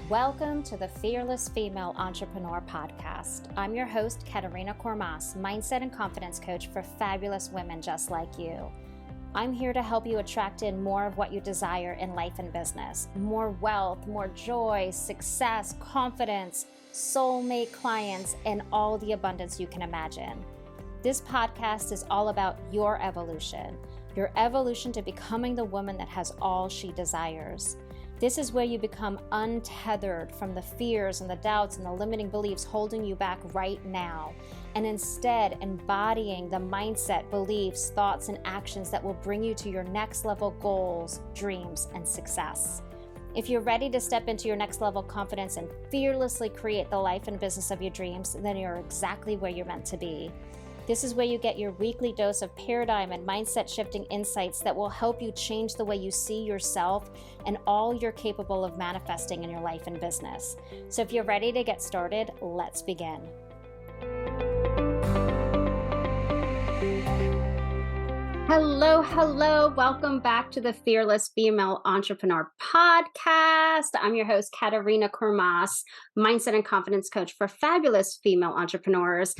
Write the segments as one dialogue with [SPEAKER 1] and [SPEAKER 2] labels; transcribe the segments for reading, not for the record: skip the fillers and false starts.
[SPEAKER 1] Welcome to the Fearless Female Entrepreneur Podcast. I'm your host, Katerina Kormas, mindset and confidence coach for fabulous women just like you. I'm here to help you attract in more of what you desire in life and business. More wealth, more joy, success, confidence, soulmate clients, and all the abundance you can imagine. This podcast is all about your evolution to becoming the woman that has all she desires. This is where you become untethered from the fears and the doubts and the limiting beliefs holding you back right now, and instead embodying the mindset, beliefs, thoughts, and actions that will bring you to your next level goals, dreams, and success. If you're ready to step into your next level confidence and fearlessly create the life and business of your dreams, then you're exactly where you're meant to be. This is where you get your weekly dose of paradigm and mindset shifting insights that will help you change the way you see yourself and all you're capable of manifesting in your life and business. So if you're ready to get started, let's begin. Hello. Welcome back to the Fearless Female Entrepreneur Podcast. I'm your host, Katerina Kormas, mindset and confidence coach for fabulous female entrepreneurs.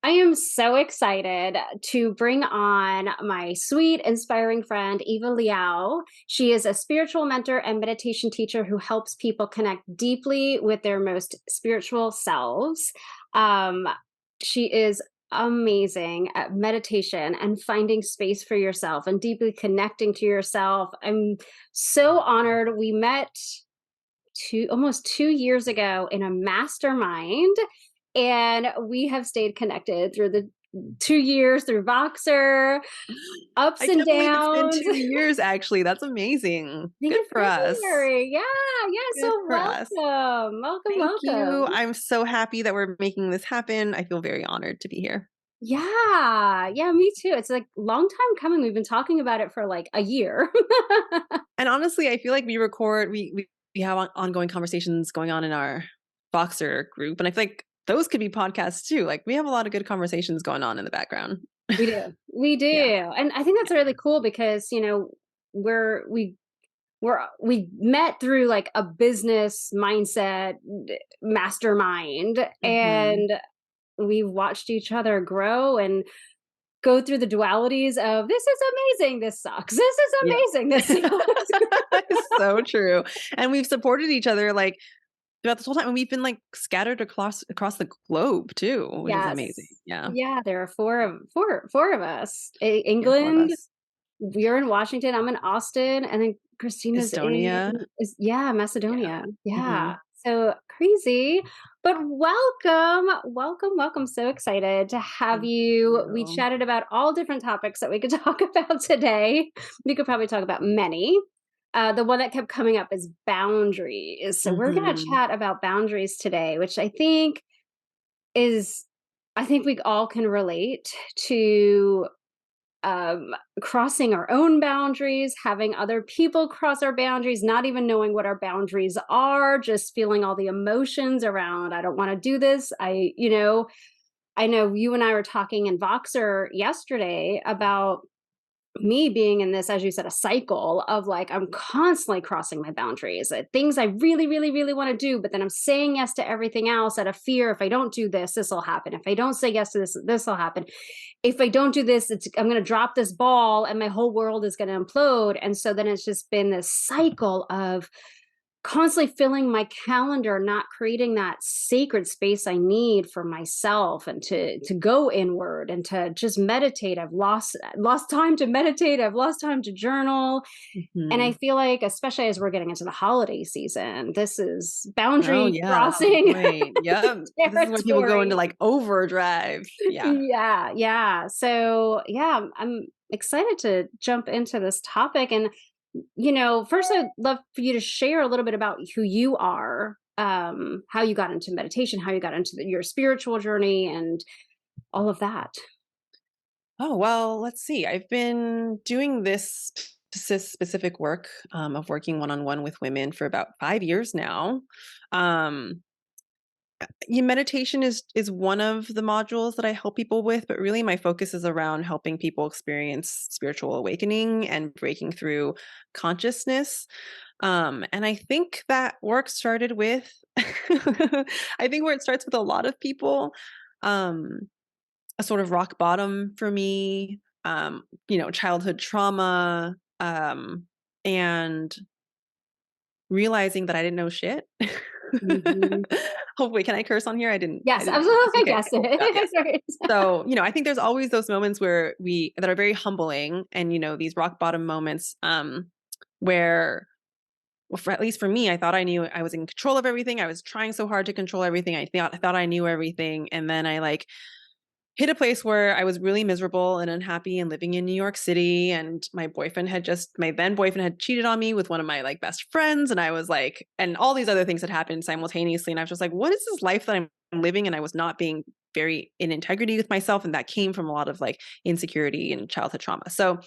[SPEAKER 1] I am so excited to bring on my sweet, inspiring friend, Eva Laio. She is a spiritual mentor and meditation teacher who helps people connect deeply with their most spiritual selves. She is amazing at meditation and finding space for yourself and deeply connecting to yourself. I'm so honored. We met almost 2 years ago in a mastermind. And we have stayed connected through the 2 years through Voxer, ups and downs.
[SPEAKER 2] It's been 2 years, actually. That's amazing. Good for us.
[SPEAKER 1] Yeah.
[SPEAKER 2] Good
[SPEAKER 1] So welcome.
[SPEAKER 2] Thank you. I'm so happy that we're making this happen. I feel very honored to be here.
[SPEAKER 1] Yeah, me too. It's like a long time coming. We've been talking about it for like a year.
[SPEAKER 2] And honestly, I feel like we have ongoing conversations going on in our Voxer group. And I feel like those could be podcasts too. Like we have a lot of good conversations going on in the background.
[SPEAKER 1] We do.
[SPEAKER 2] Yeah.
[SPEAKER 1] And I think that's really cool because, we met through like a business mindset mastermind, and we've watched each other grow and go through the dualities of this is amazing, this sucks. This is amazing, this sucks.
[SPEAKER 2] It's so true. And we've supported each other like throughout this whole time, and we've been like scattered across the globe too, which is amazing.
[SPEAKER 1] Yeah, there are four of us. England, we're in Washington, I'm in Austin, and then Christina's
[SPEAKER 2] Estonia.
[SPEAKER 1] Macedonia. Yeah. So crazy. But welcome. So excited to have you. We chatted about all different topics that we could talk about today. We could probably talk about many. The one that kept coming up is boundaries. So we're going to chat about boundaries today, which I think we all can relate to, crossing our own boundaries, having other people cross our boundaries, not even knowing what our boundaries are, just feeling all the emotions around, I don't want to do this. I know you and I were talking in Voxer yesterday about me being in this, as you said, a cycle of like, I'm constantly crossing my boundaries, things I really, really, really want to do, but then I'm saying yes to everything else out of fear. If I don't do this, this will happen. If I don't say yes to this, this will happen. If I don't do this, I'm going to drop this ball and my whole world is going to implode. And so then it's just been this cycle of constantly filling my calendar, not creating that sacred space I need for myself and to go inward and to just meditate. I've lost time to meditate. I've lost time to journal. And I feel like, especially as we're getting into the holiday season, this is boundary crossing.
[SPEAKER 2] Right. Yeah. This is when people go into like overdrive.
[SPEAKER 1] Yeah. So I'm excited to jump into this topic. And first I'd love for you to share a little bit about who you are, how you got into meditation, how you got into your spiritual journey and all of that.
[SPEAKER 2] Oh, well, let's see. I've been doing this specific work of working one-on-one with women for about 5 years now. Meditation is one of the modules that I help people with, but really my focus is around helping people experience spiritual awakening and breaking through consciousness. And I think that work started with, I think where it starts with a lot of people, um, a sort of rock bottom for me, childhood trauma, and realizing that I didn't know shit.
[SPEAKER 1] Mhm.
[SPEAKER 2] Hopefully, can I curse on here? I
[SPEAKER 1] Yes,
[SPEAKER 2] didn't realize.
[SPEAKER 1] absolutely.
[SPEAKER 2] Okay,
[SPEAKER 1] Yes.
[SPEAKER 2] cool. Yeah.
[SPEAKER 1] Sorry.
[SPEAKER 2] So, I think there's always those moments where that are very humbling and, these rock bottom moments, where, well, at least for me, I thought I knew I was in control of everything. I was trying so hard to control everything. I thought I knew everything. And then I like hit a place where I was really miserable and unhappy and living in New York City. And my then boyfriend had cheated on me with one of my like best friends. And I was like, and all these other things had happened simultaneously. And I was just like, what is this life that I'm living? And I was not being very in integrity with myself. And that came from a lot of like insecurity and childhood trauma. So,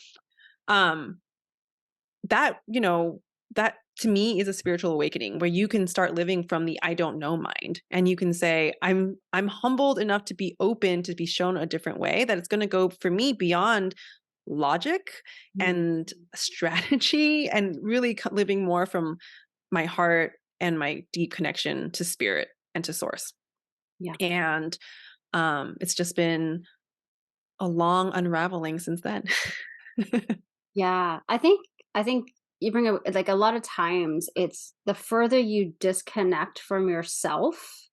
[SPEAKER 2] um, that, that to me is a spiritual awakening where you can start living from the I don't know mind, and you can say I'm humbled enough to be open to be shown a different way, that it's going to go for me beyond logic
[SPEAKER 1] Mm.
[SPEAKER 2] and strategy, and really living more from my heart and my deep connection to spirit and to source.
[SPEAKER 1] Yeah.
[SPEAKER 2] And it's just been a long unraveling since then.
[SPEAKER 1] Yeah. I think you bring up like a lot of times it's the further you disconnect from yourself,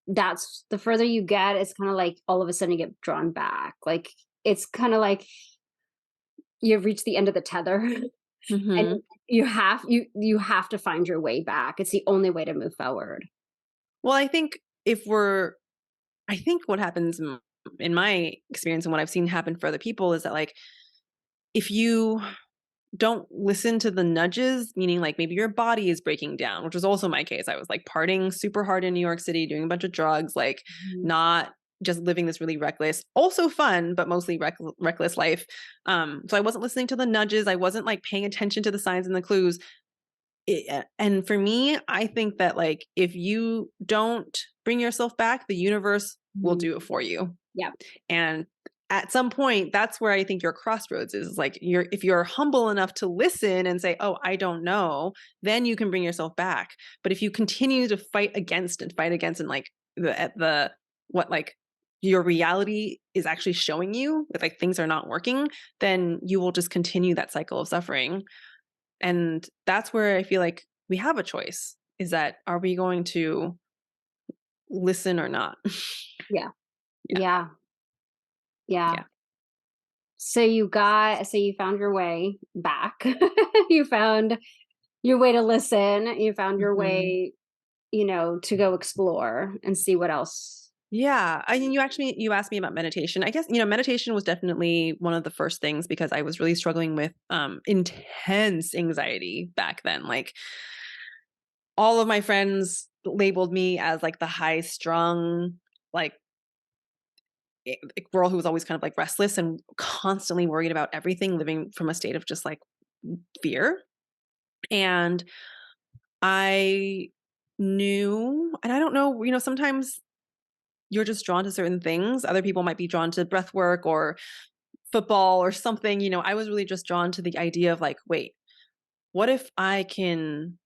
[SPEAKER 1] that's the further you get, it's kind of like all of a sudden you get drawn back. Like it's kind of like you've reached the end of the tether and
[SPEAKER 2] Hmm.
[SPEAKER 1] you have to find your way back. It's the only way to move forward.
[SPEAKER 2] Well, I think what happens in my experience and what I've seen happen for other people is that, like, if you don't listen to the nudges, meaning like maybe your body is breaking down, which was also my case. I was like partying super hard in New York City, doing a bunch of drugs, like
[SPEAKER 1] Mhm.
[SPEAKER 2] not just living this really reckless, also fun, but mostly reckless life. So I wasn't listening to the nudges. I wasn't like paying attention to the signs and the clues. And for me, I think that like if you don't bring yourself back, the universe will
[SPEAKER 1] Mhm.
[SPEAKER 2] do it for you.
[SPEAKER 1] Yeah.
[SPEAKER 2] And at some point, that's where I think your crossroads is like if you're humble enough to listen and say, "Oh, I don't know," then you can bring yourself back. But if you continue to fight against and like the what like your reality is actually showing you that like things are not working, then you will just continue that cycle of suffering. And that's where I feel like we have a choice, is that are we going to listen or not?
[SPEAKER 1] Yeah.
[SPEAKER 2] Yeah.
[SPEAKER 1] Yeah. Yeah.
[SPEAKER 2] Yeah.
[SPEAKER 1] So you found your way back. You found your way to listen. You found your
[SPEAKER 2] Mhm.
[SPEAKER 1] way, to go explore and see what else.
[SPEAKER 2] Yeah. I mean, you asked me about meditation. I guess, meditation was definitely one of the first things because I was really struggling with intense anxiety back then. Like all of my friends labeled me as like the high strung, like girl who was always kind of like restless and constantly worried about everything, living from a state of just like fear. And I knew, and I don't know, sometimes you're just drawn to certain things. Other people might be drawn to breath work or football or something. I was really just drawn to the idea of like, wait, what if I can,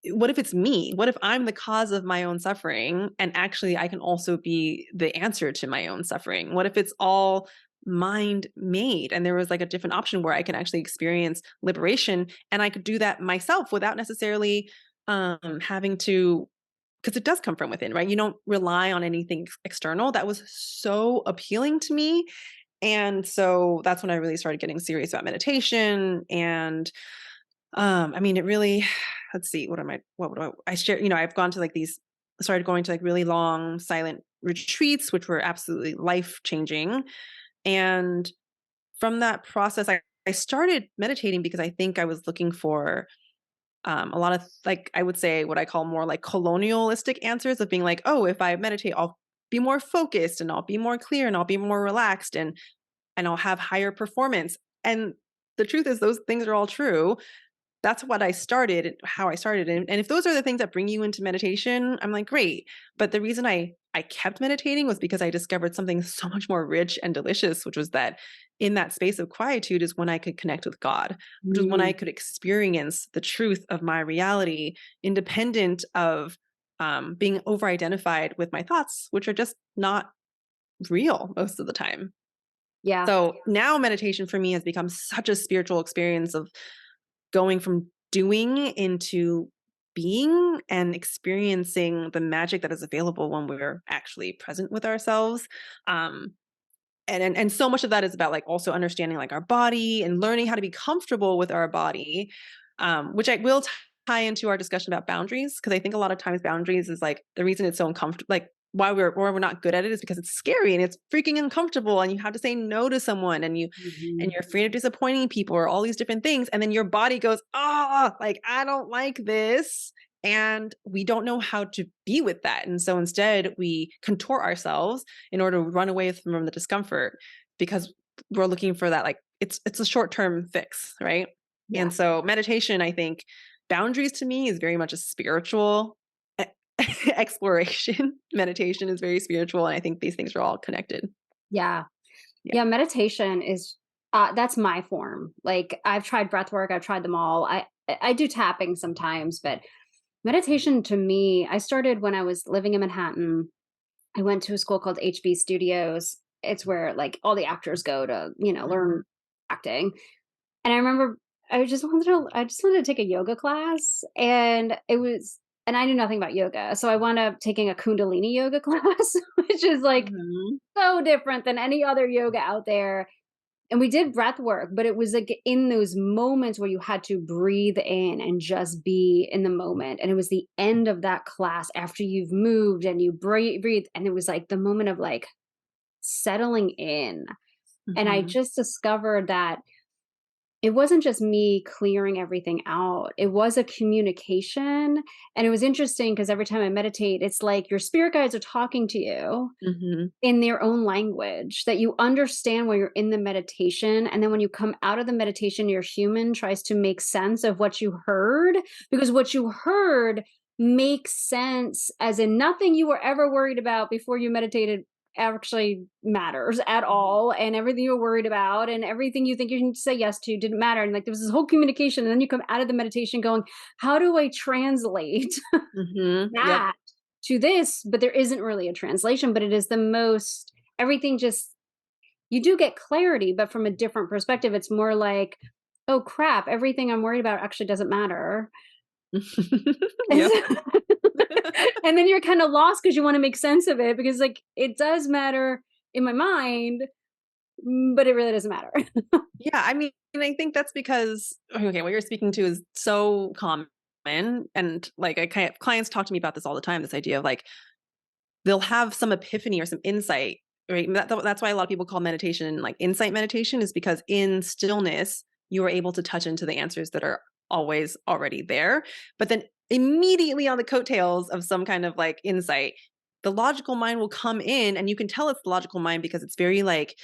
[SPEAKER 2] what if it's me? What if I'm the cause of my own suffering? And actually, I can also be the answer to my own suffering. What if it's all mind made? And there was like a different option where I can actually experience liberation, and I could do that myself without necessarily having to, because it does come from within, right? You don't rely on anything external. That was so appealing to me. And so that's when I really started getting serious about meditation. And I mean, it really, let's see, what would I share, I've gone to like started going to like really long silent retreats, which were absolutely life changing. And from that process, I started meditating because I think I was looking for a lot of like, I would say what I call more like colonialistic answers of being like, oh, if I meditate, I'll be more focused and I'll be more clear and I'll be more relaxed and I'll have higher performance. And the truth is those things are all true. that's what I started, how I started. And if those are the things that bring you into meditation, I'm like, great. But the reason I kept meditating was because I discovered something so much more rich and delicious, which was that in that space of quietude is when I could connect with God, which was when I
[SPEAKER 3] Mm.
[SPEAKER 2] could experience the truth of my reality, independent of being over identified with my thoughts, which are just not real most of the time.
[SPEAKER 3] Yeah.
[SPEAKER 2] So now meditation for me has become such a spiritual experience of going from doing into being and experiencing the magic that is available when we're actually present with ourselves. Um, and so much of that is about like also understanding like our body and learning how to be comfortable with our body, which I will tie into our discussion about boundaries, because I think a lot of times boundaries is like the reason it's so uncomfortable, like why we're not good at it is because it's scary and it's freaking uncomfortable, and you have to say no to someone, and
[SPEAKER 3] Mhm.
[SPEAKER 2] you're afraid of disappointing people or all these different things, and then your body goes, oh, like I don't like this, and we don't know how to be with that, and so instead we contort ourselves in order to run away from the discomfort, because we're looking for that, like it's a short-term fix, right?
[SPEAKER 3] Yeah.
[SPEAKER 2] And so meditation, I think boundaries to me is very much a spiritual e- exploration. Meditation is very spiritual, and I think these things are all connected.
[SPEAKER 3] Yeah.
[SPEAKER 2] Yeah.
[SPEAKER 3] Yeah, meditation is that's my form. Like I've tried breath work, I've tried them all. I do tapping sometimes, but meditation to me, I started when I was living in Manhattan. I went to a school called HB Studios. It's where like all the actors go to,
[SPEAKER 2] Mhm.
[SPEAKER 3] learn acting. And I remember I just wanted to take a yoga class, and I knew nothing about yoga. So I wound up taking a Kundalini yoga class, which is like
[SPEAKER 2] Mhm.
[SPEAKER 3] so different than any other yoga out there. And we did breath work, but it was like in those moments where you had to breathe in and just be in the moment. And it was the end of that class after you've moved and you breathe. And it was like the moment of like settling in. And I
[SPEAKER 2] Mhm.
[SPEAKER 3] just discovered that it wasn't just me clearing everything out. It was a communication. And it was interesting because every time I meditate, it's like your spirit guides are talking to you
[SPEAKER 2] Mhm.
[SPEAKER 3] in their own language that you understand while you're in the meditation. And then when you come out of the meditation, your human tries to make sense of what you heard, because what you heard makes sense, as in nothing you were ever worried about before you meditated actually matters at
[SPEAKER 2] Mhm.
[SPEAKER 3] all. And everything you were worried about and everything you think you need to say yes to didn't matter. And like there was this whole communication. And then you come out of the meditation going, how do I translate
[SPEAKER 2] Mhm. Yep.
[SPEAKER 3] that to this? But there isn't really a translation, but it is the most, everything just, you do get clarity, but from a different perspective. It's more like, oh crap, everything I'm worried about actually doesn't matter. And,
[SPEAKER 2] Yep.
[SPEAKER 3] so- and then you're kind of lost because you want to make sense of it, because like it does matter in my mind, but it really doesn't matter.
[SPEAKER 2] Yeah, I mean, and I think that's because okay, what you're speaking to is so common, and like I kind of clients talk to me about this all the time. This idea of like they'll have some epiphany or some insight, right? And that's why a lot of people call meditation like insight meditation, is because in stillness you are able to touch into the answers that are always already there. But then immediately on the coattails of some kind of like insight, the logical mind will come in, and you can tell it's the logical mind because it's very like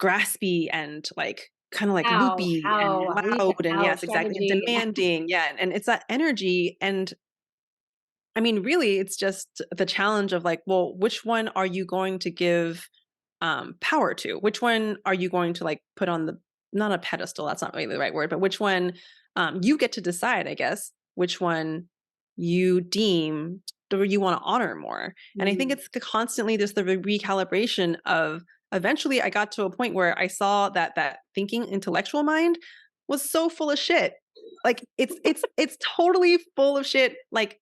[SPEAKER 2] graspy and like kind of like loopy and
[SPEAKER 3] How, we need
[SPEAKER 2] loud, and
[SPEAKER 3] how
[SPEAKER 2] yes, exactly, and
[SPEAKER 3] strategy.
[SPEAKER 2] demanding. Yeah, and it's that energy. And I mean, really, it's just the challenge of like, well, which one are you going to give power to? Which one are you going to like put on the, not a pedestal? That's not really the right word, but which one you get to decide, I guess, which one you deem or you want to honor more. And I think
[SPEAKER 3] Mm.
[SPEAKER 2] it's constantly just the recalibration of. Eventually, I got to a point where I saw that that thinking intellectual mind was so full of shit. Like it's totally full of shit. Like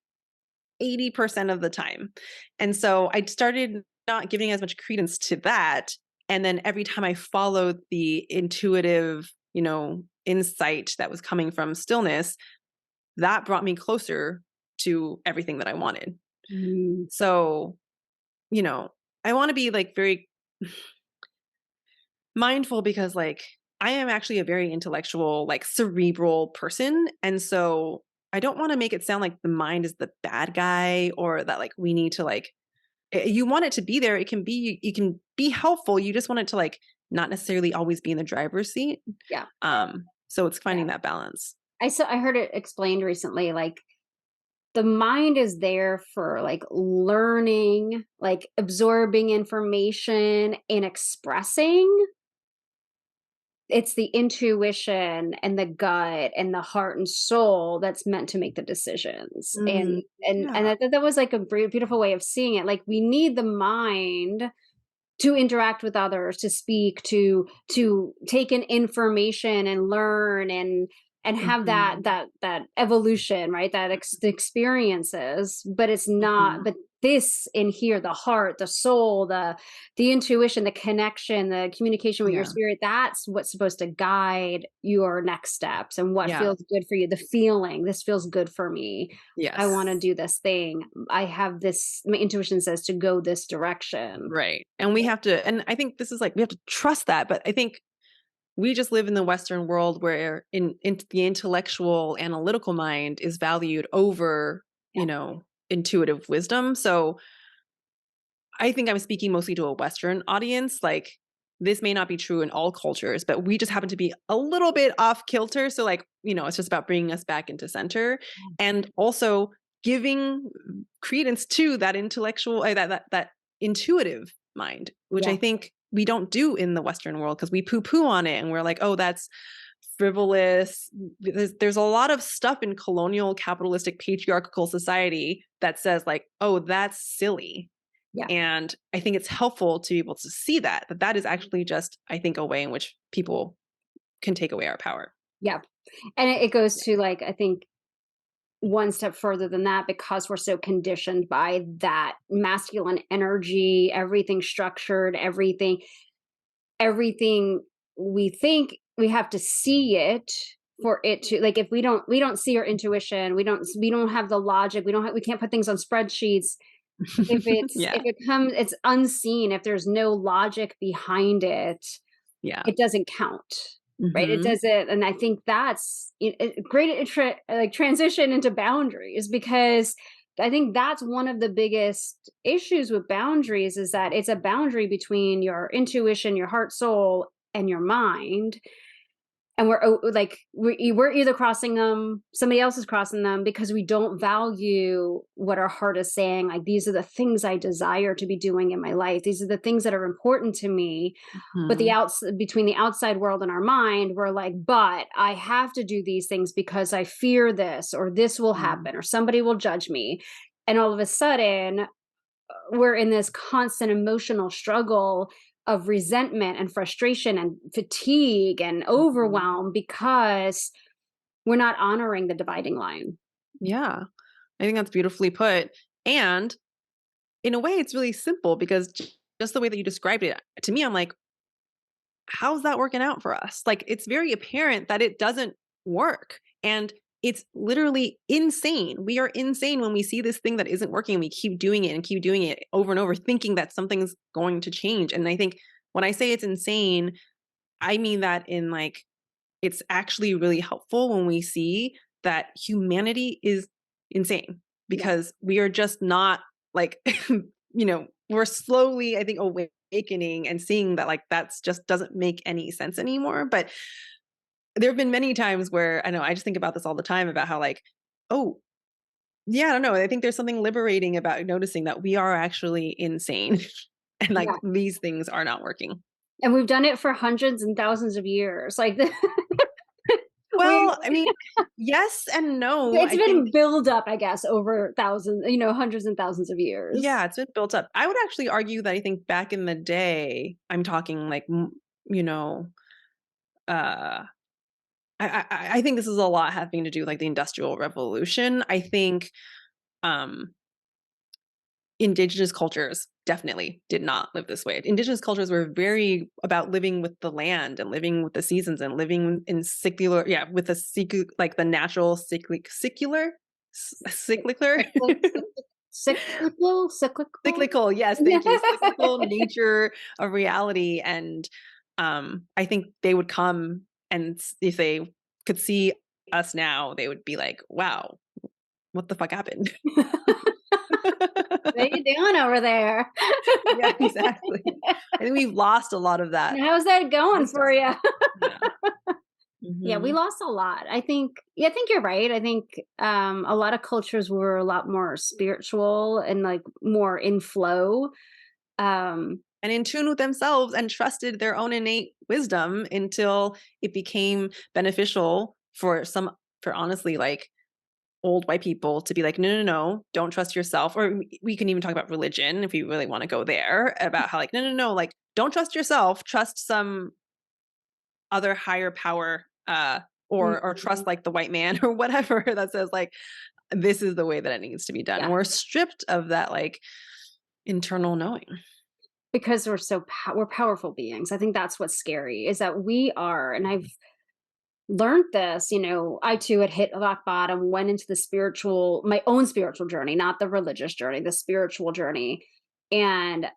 [SPEAKER 2] 80% of the time. And so I started not giving as much credence to that. And then every time I followed the intuitive, insight that was coming from stillness, that brought me closer to everything that I wanted.
[SPEAKER 3] Mm.
[SPEAKER 2] So, you know, I want to be like very mindful, because like I am actually a very intellectual, like cerebral person. And so I don't want to make it sound like the mind is the bad guy, or that like we need to like you want it to be there. It can be helpful. You just want it to like not necessarily always be in the driver's seat.
[SPEAKER 3] Yeah.
[SPEAKER 2] So it's
[SPEAKER 3] Yeah.
[SPEAKER 2] finding that balance.
[SPEAKER 3] I heard it explained recently, like the mind is there for like learning, like absorbing information and expressing. It's the intuition and the gut and the heart and soul that's meant to make the decisions.
[SPEAKER 2] Mm,
[SPEAKER 3] And
[SPEAKER 2] yeah.
[SPEAKER 3] I thought that was like a beautiful way of seeing it. Like we need the mind to interact with others, to speak, to take in information and learn and have
[SPEAKER 2] Mhm,
[SPEAKER 3] that evolution, right? That the experiences, but it's not.
[SPEAKER 2] mhm.
[SPEAKER 3] But this in here, the heart, the soul, the intuition, the connection, the communication with your
[SPEAKER 2] Yeah,
[SPEAKER 3] spirit. That's what's supposed to guide your next steps and what
[SPEAKER 2] yeah,
[SPEAKER 3] feels good for you. The feeling, this feels good for me. I want to
[SPEAKER 2] yes.
[SPEAKER 3] do this thing. I have this. My intuition says to go this direction.
[SPEAKER 2] Right. And we have to, and I think this is like, we have to trust that. But I think we just live in the Western world where in the intellectual analytical mind is valued over,
[SPEAKER 3] Yeah.
[SPEAKER 2] intuitive wisdom. So I think I'm speaking mostly to a Western audience. Like, this may not be true in all cultures, but we just happen to be a little bit off kilter. So, like, it's just about bringing us back into center and also giving credence to that intellectual, that intuitive mind, which I
[SPEAKER 3] Yeah.
[SPEAKER 2] think we don't do in the Western world because we poo poo on it and we're like, oh, that's frivolous. There's a lot of stuff in colonial, capitalistic, patriarchal society that says, like, oh, that's silly.
[SPEAKER 3] Yeah.
[SPEAKER 2] And I think it's helpful to be able to see that is actually just, I think, a way in which people can take away our power.
[SPEAKER 3] Yeah. And it goes to like, I think one step further than that, because we're so conditioned by that masculine energy, everything structured, everything we think we have to see it for it to like if we don't see our intuition, we don't have the logic, we can't put things on spreadsheets. If
[SPEAKER 2] Yeah.
[SPEAKER 3] it comes, it's unseen, if there's no logic behind it,
[SPEAKER 2] Yeah.
[SPEAKER 3] it doesn't count, right? It
[SPEAKER 2] Hmm.
[SPEAKER 3] doesn't, and I think that's great like transition into boundaries, because I think that's one of the biggest issues with boundaries is that it's a boundary between your intuition, your heart, soul, and your mind, and we're either crossing them, somebody else is crossing them, because we don't value what our heart is saying. Like, these are the things I desire to be doing in my life, these are the things that are important to me. But
[SPEAKER 2] Hmm.
[SPEAKER 3] between the outside world and our mind, we're like, but I have to do these things because I fear this, or this will
[SPEAKER 2] Hmm.
[SPEAKER 3] happen, or somebody will judge me. And all of a sudden, we're in this constant emotional struggle of resentment and frustration and fatigue and
[SPEAKER 2] Hmm.
[SPEAKER 3] overwhelm because we're not honoring the dividing line.
[SPEAKER 2] Yeah. I think that's beautifully put. And in a way, it's really simple because just the way that you described it, to me, I'm like, how's that working out for us? Like, it's very apparent that it doesn't work. And it's literally insane. We are insane when we see this thing that isn't working and we keep doing it and keep doing it over and over, thinking that something's going to change. And I think when I say it's insane, I mean that in like, it's actually really helpful when we see that humanity is insane
[SPEAKER 3] Yeah.
[SPEAKER 2] because we are just not like, we're slowly, I think, awakening and seeing that like that's just doesn't make any sense anymore. But there have been many times where I know I just think about this all the time about how like, oh, yeah, I don't know. I think there's something liberating about noticing that we are actually insane and
[SPEAKER 3] Yeah.
[SPEAKER 2] like these things are not working.
[SPEAKER 3] And we've done it for hundreds and thousands of years. Like we
[SPEAKER 2] Well, I mean, yes and no.
[SPEAKER 3] it's
[SPEAKER 2] I think,
[SPEAKER 3] been built up, I guess, over thousands, hundreds and thousands of years.
[SPEAKER 2] yeah, it's been built up. I would actually argue that I think back in the day, I'm talking like, you know, uh, I think this is a lot having to do with like the Industrial Revolution. I think um, indigenous cultures definitely did not live this way. Indigenous cultures were very about living with the land and living with the seasons and living in secular, yeah, with like the natural cyclical
[SPEAKER 3] Cyclic cyclical?
[SPEAKER 2] cyclical, yes, thank you, cyclical nature of reality. And I think they would come and if they could see us now, they would be like, wow, what the fuck happened?
[SPEAKER 3] What are you doing over there?
[SPEAKER 2] Yeah, exactly. I think we've lost a lot of that
[SPEAKER 3] How's that going
[SPEAKER 2] wisdom.
[SPEAKER 3] for you?
[SPEAKER 2] Yeah.
[SPEAKER 3] Yeah, we
[SPEAKER 2] Mhm.
[SPEAKER 3] lost a lot. I think you're right. I think a lot of cultures were a lot more spiritual and like more in flow. Um
[SPEAKER 2] And in tune with themselves and trusted their own innate wisdom until it became beneficial for honestly like old white people to be like, no, no, no, don't trust yourself. Or we can even talk about religion if we really want to go there about how like, no, no, no, like don't trust yourself, trust some other higher power, or
[SPEAKER 3] mhm.
[SPEAKER 2] trust like the white man or whatever that says like this is the way that it needs to be done. And
[SPEAKER 3] Yeah,
[SPEAKER 2] we're stripped of that like internal knowing.
[SPEAKER 3] because we're powerful beings. I think that's what's scary is that we are, and I've learned this, I too had hit rock bottom, went into my own spiritual journey, not the religious journey, the spiritual journey. And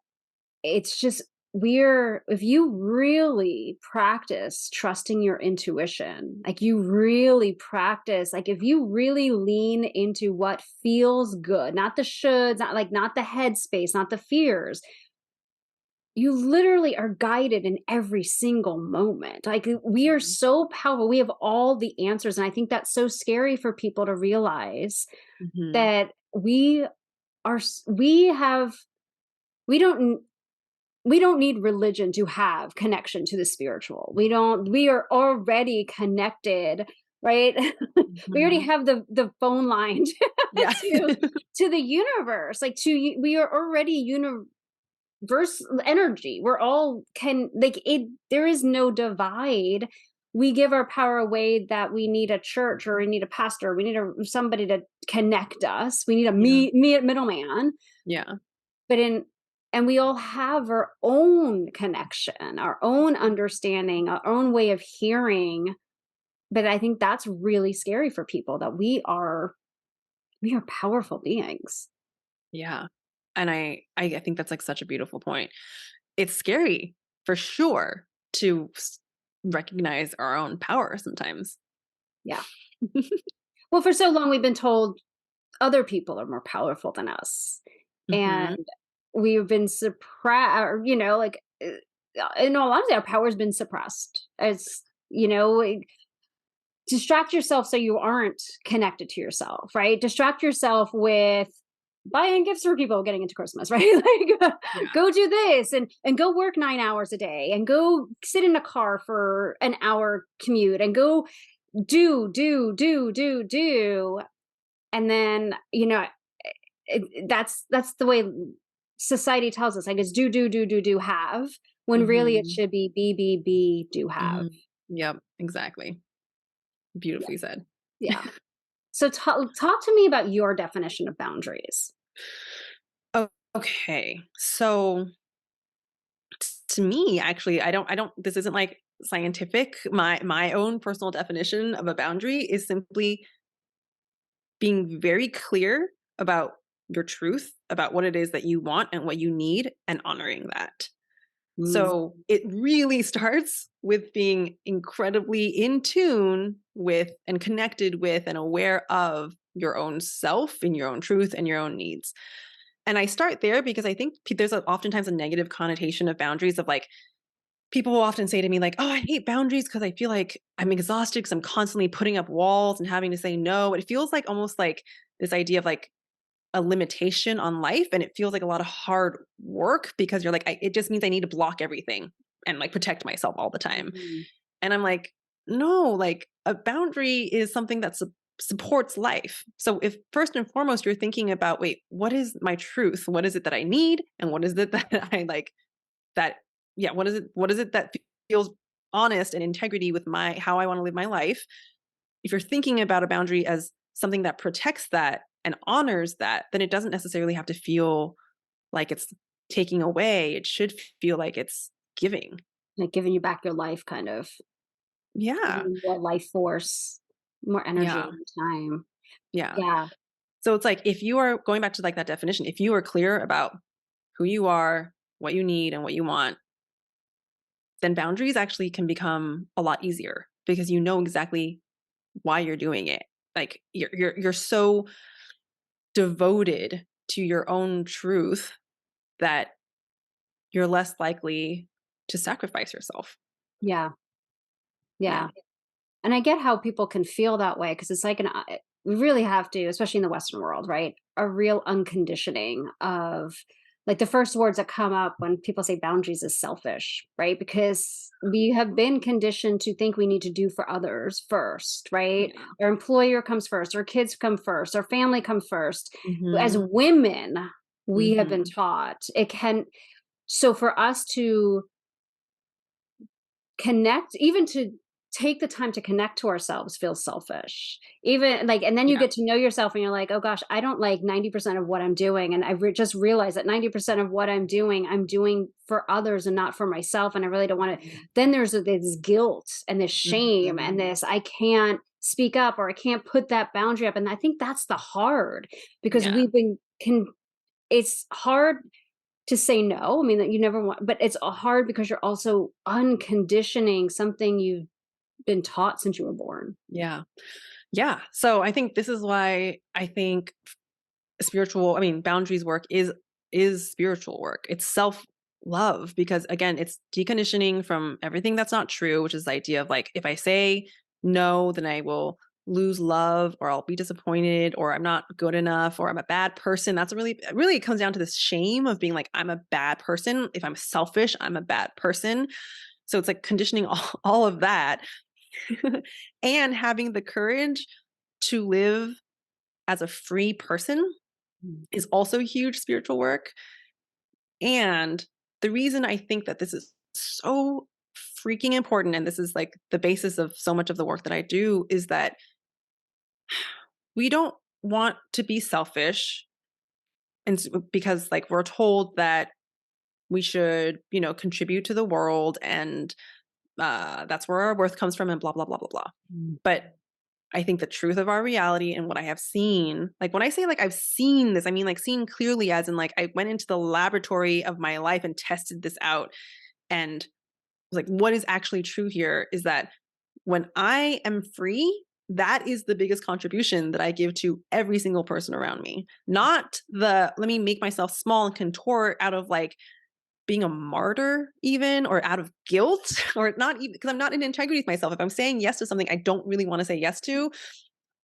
[SPEAKER 3] it's just if you really practice trusting your intuition, like you really practice, like if you really lean into what feels good, not the shoulds, not the headspace, not the fears, you literally are guided in every single moment. Like we are
[SPEAKER 2] Mhm.
[SPEAKER 3] so powerful. We have all the answers. And I think that's so scary for people to realize
[SPEAKER 2] Mhm.
[SPEAKER 3] that we have, we don't we don't need religion to have connection to the spiritual. We are already connected, right? We already
[SPEAKER 2] Mhm.
[SPEAKER 3] have the phone line
[SPEAKER 2] Yeah.
[SPEAKER 3] to the universe. We are already universe energy. We're all can like it there is no divide. We give our power away that we need a church or we need a pastor, we need somebody to connect us. We need a
[SPEAKER 2] Yeah.
[SPEAKER 3] middleman.
[SPEAKER 2] Yeah.
[SPEAKER 3] But in and we all have our own connection, our own understanding, our own way of hearing. But I think that's really scary for people that we are powerful beings.
[SPEAKER 2] Yeah. And I think that's like such a beautiful point. It's scary for sure to recognize our own power sometimes.
[SPEAKER 3] Yeah. Well, for so long we've been told other people are more powerful than us. And
[SPEAKER 2] Mhm.
[SPEAKER 3] we've been suppressed, in all honesty, our power's been suppressed. Distract yourself so you aren't connected to yourself, right? Distract yourself with buying gifts for people getting into Christmas, right? Like
[SPEAKER 2] Yeah.
[SPEAKER 3] go do this and go work 9 hours a day and go sit in a car for an hour commute and go do. And then, that's the way society tells us, like it's do, have, when really it
[SPEAKER 2] Mhm.
[SPEAKER 3] should be, do, have.
[SPEAKER 2] Mhm. Yep, exactly.
[SPEAKER 3] Yeah.
[SPEAKER 2] Beautifully said.
[SPEAKER 3] Yeah. So talk to me about your definition of boundaries.
[SPEAKER 2] Oh, okay. So to me, actually, I don't this isn't like scientific. My own personal definition of a boundary is simply being very clear about your truth, about what it is that you want and what you need, and honoring that.
[SPEAKER 3] Mm.
[SPEAKER 2] So it really starts with being incredibly in tune with and connected with and aware of your own self and your own truth and your own needs. And I start there because I think there's oftentimes a negative connotation of boundaries of like, people will often say to me like, "Oh, I hate boundaries because I feel like I'm exhausted because I'm constantly putting up walls and having to say no." It feels like almost like this idea of like a limitation on life, and it feels like a lot of hard work because you're like, it just means I need to block everything and like protect myself all the time.
[SPEAKER 3] Mhm.
[SPEAKER 2] And I'm like, no, like a boundary is something that supports life. So if first and foremost you're thinking about, wait, what is my truth? What is it that I need? And what is it that I like that yeah, what is it that feels honest and integrity with my how I want to live my life? If you're thinking about a boundary as something that protects that and honors that, then it doesn't necessarily have to feel like it's taking away. It should feel like it's giving.
[SPEAKER 3] Like giving you back your life, kind of giving
[SPEAKER 2] Yeah.
[SPEAKER 3] you more life force, more energy,
[SPEAKER 2] Yeah.
[SPEAKER 3] more time.
[SPEAKER 2] Yeah.
[SPEAKER 3] Yeah.
[SPEAKER 2] So it's like if you are going back to like that definition, if you are clear about who you are, what you need, and what you want, then boundaries actually can become a lot easier because you know exactly why you're doing it. Like you're so devoted to your own truth that you're less likely to sacrifice yourself.
[SPEAKER 3] Yeah.
[SPEAKER 2] Yeah.
[SPEAKER 3] Yeah. And I get how people can feel that way because it's like we really have to, especially in the Western world, right? A real unconditioning of like the first words that come up when people say boundaries is selfish, right? Because we have been conditioned to think we need to do for others first, right?
[SPEAKER 2] Yeah.
[SPEAKER 3] Our employer comes first, our kids come first, our family comes first. As
[SPEAKER 2] Mhm.
[SPEAKER 3] women, we have been
[SPEAKER 2] Mhm.
[SPEAKER 3] taught it can. So for us to connect, even to take the time to connect to ourselves feels selfish. Even like, and then you
[SPEAKER 2] Yeah.
[SPEAKER 3] get to know yourself and you're like, oh gosh, I don't like 90% of what I'm doing. And just realized that 90% of what I'm doing for others and not for myself. And I really don't want to. Then there's this guilt and this shame and
[SPEAKER 2] Mhm.
[SPEAKER 3] this, I can't speak up or I can't put that boundary up. And I think that's the hard because
[SPEAKER 2] Yeah.
[SPEAKER 3] it's hard to say no. I mean, that you never want, but it's hard because you're also unconditioning something you've been taught since you were born.
[SPEAKER 2] Yeah. Yeah. So I think this is why I think boundaries work is spiritual work. It's self-love because again, it's deconditioning from everything that's not true, which is the idea of like if I say no, then I will lose love or I'll be disappointed or I'm not good enough or I'm a bad person. That's really it comes down to this shame of being like I'm a bad person. If I'm selfish, I'm a bad person. So it's like conditioning all of that and having the courage to live as a free person
[SPEAKER 3] Mm.
[SPEAKER 2] is also huge spiritual work. And the reason I think that this is so freaking important, and this is like the basis of so much of the work that I do, is that we don't want to be selfish. Because like we're told that we should, contribute to the world and that's where our worth comes from and blah, blah, blah, blah, blah.
[SPEAKER 3] Mm.
[SPEAKER 2] But I think the truth of our reality and what I have seen, like when I say like I've seen this, I mean like seen clearly as in like I went into the laboratory of my life and tested this out and was like what is actually true here is that when I am free, that is the biggest contribution that I give to every single person around me. Not the let me make myself small and contort out of like being a martyr even or out of guilt or not even because I'm not in integrity with myself. If I'm saying yes to something I don't really want to say yes to,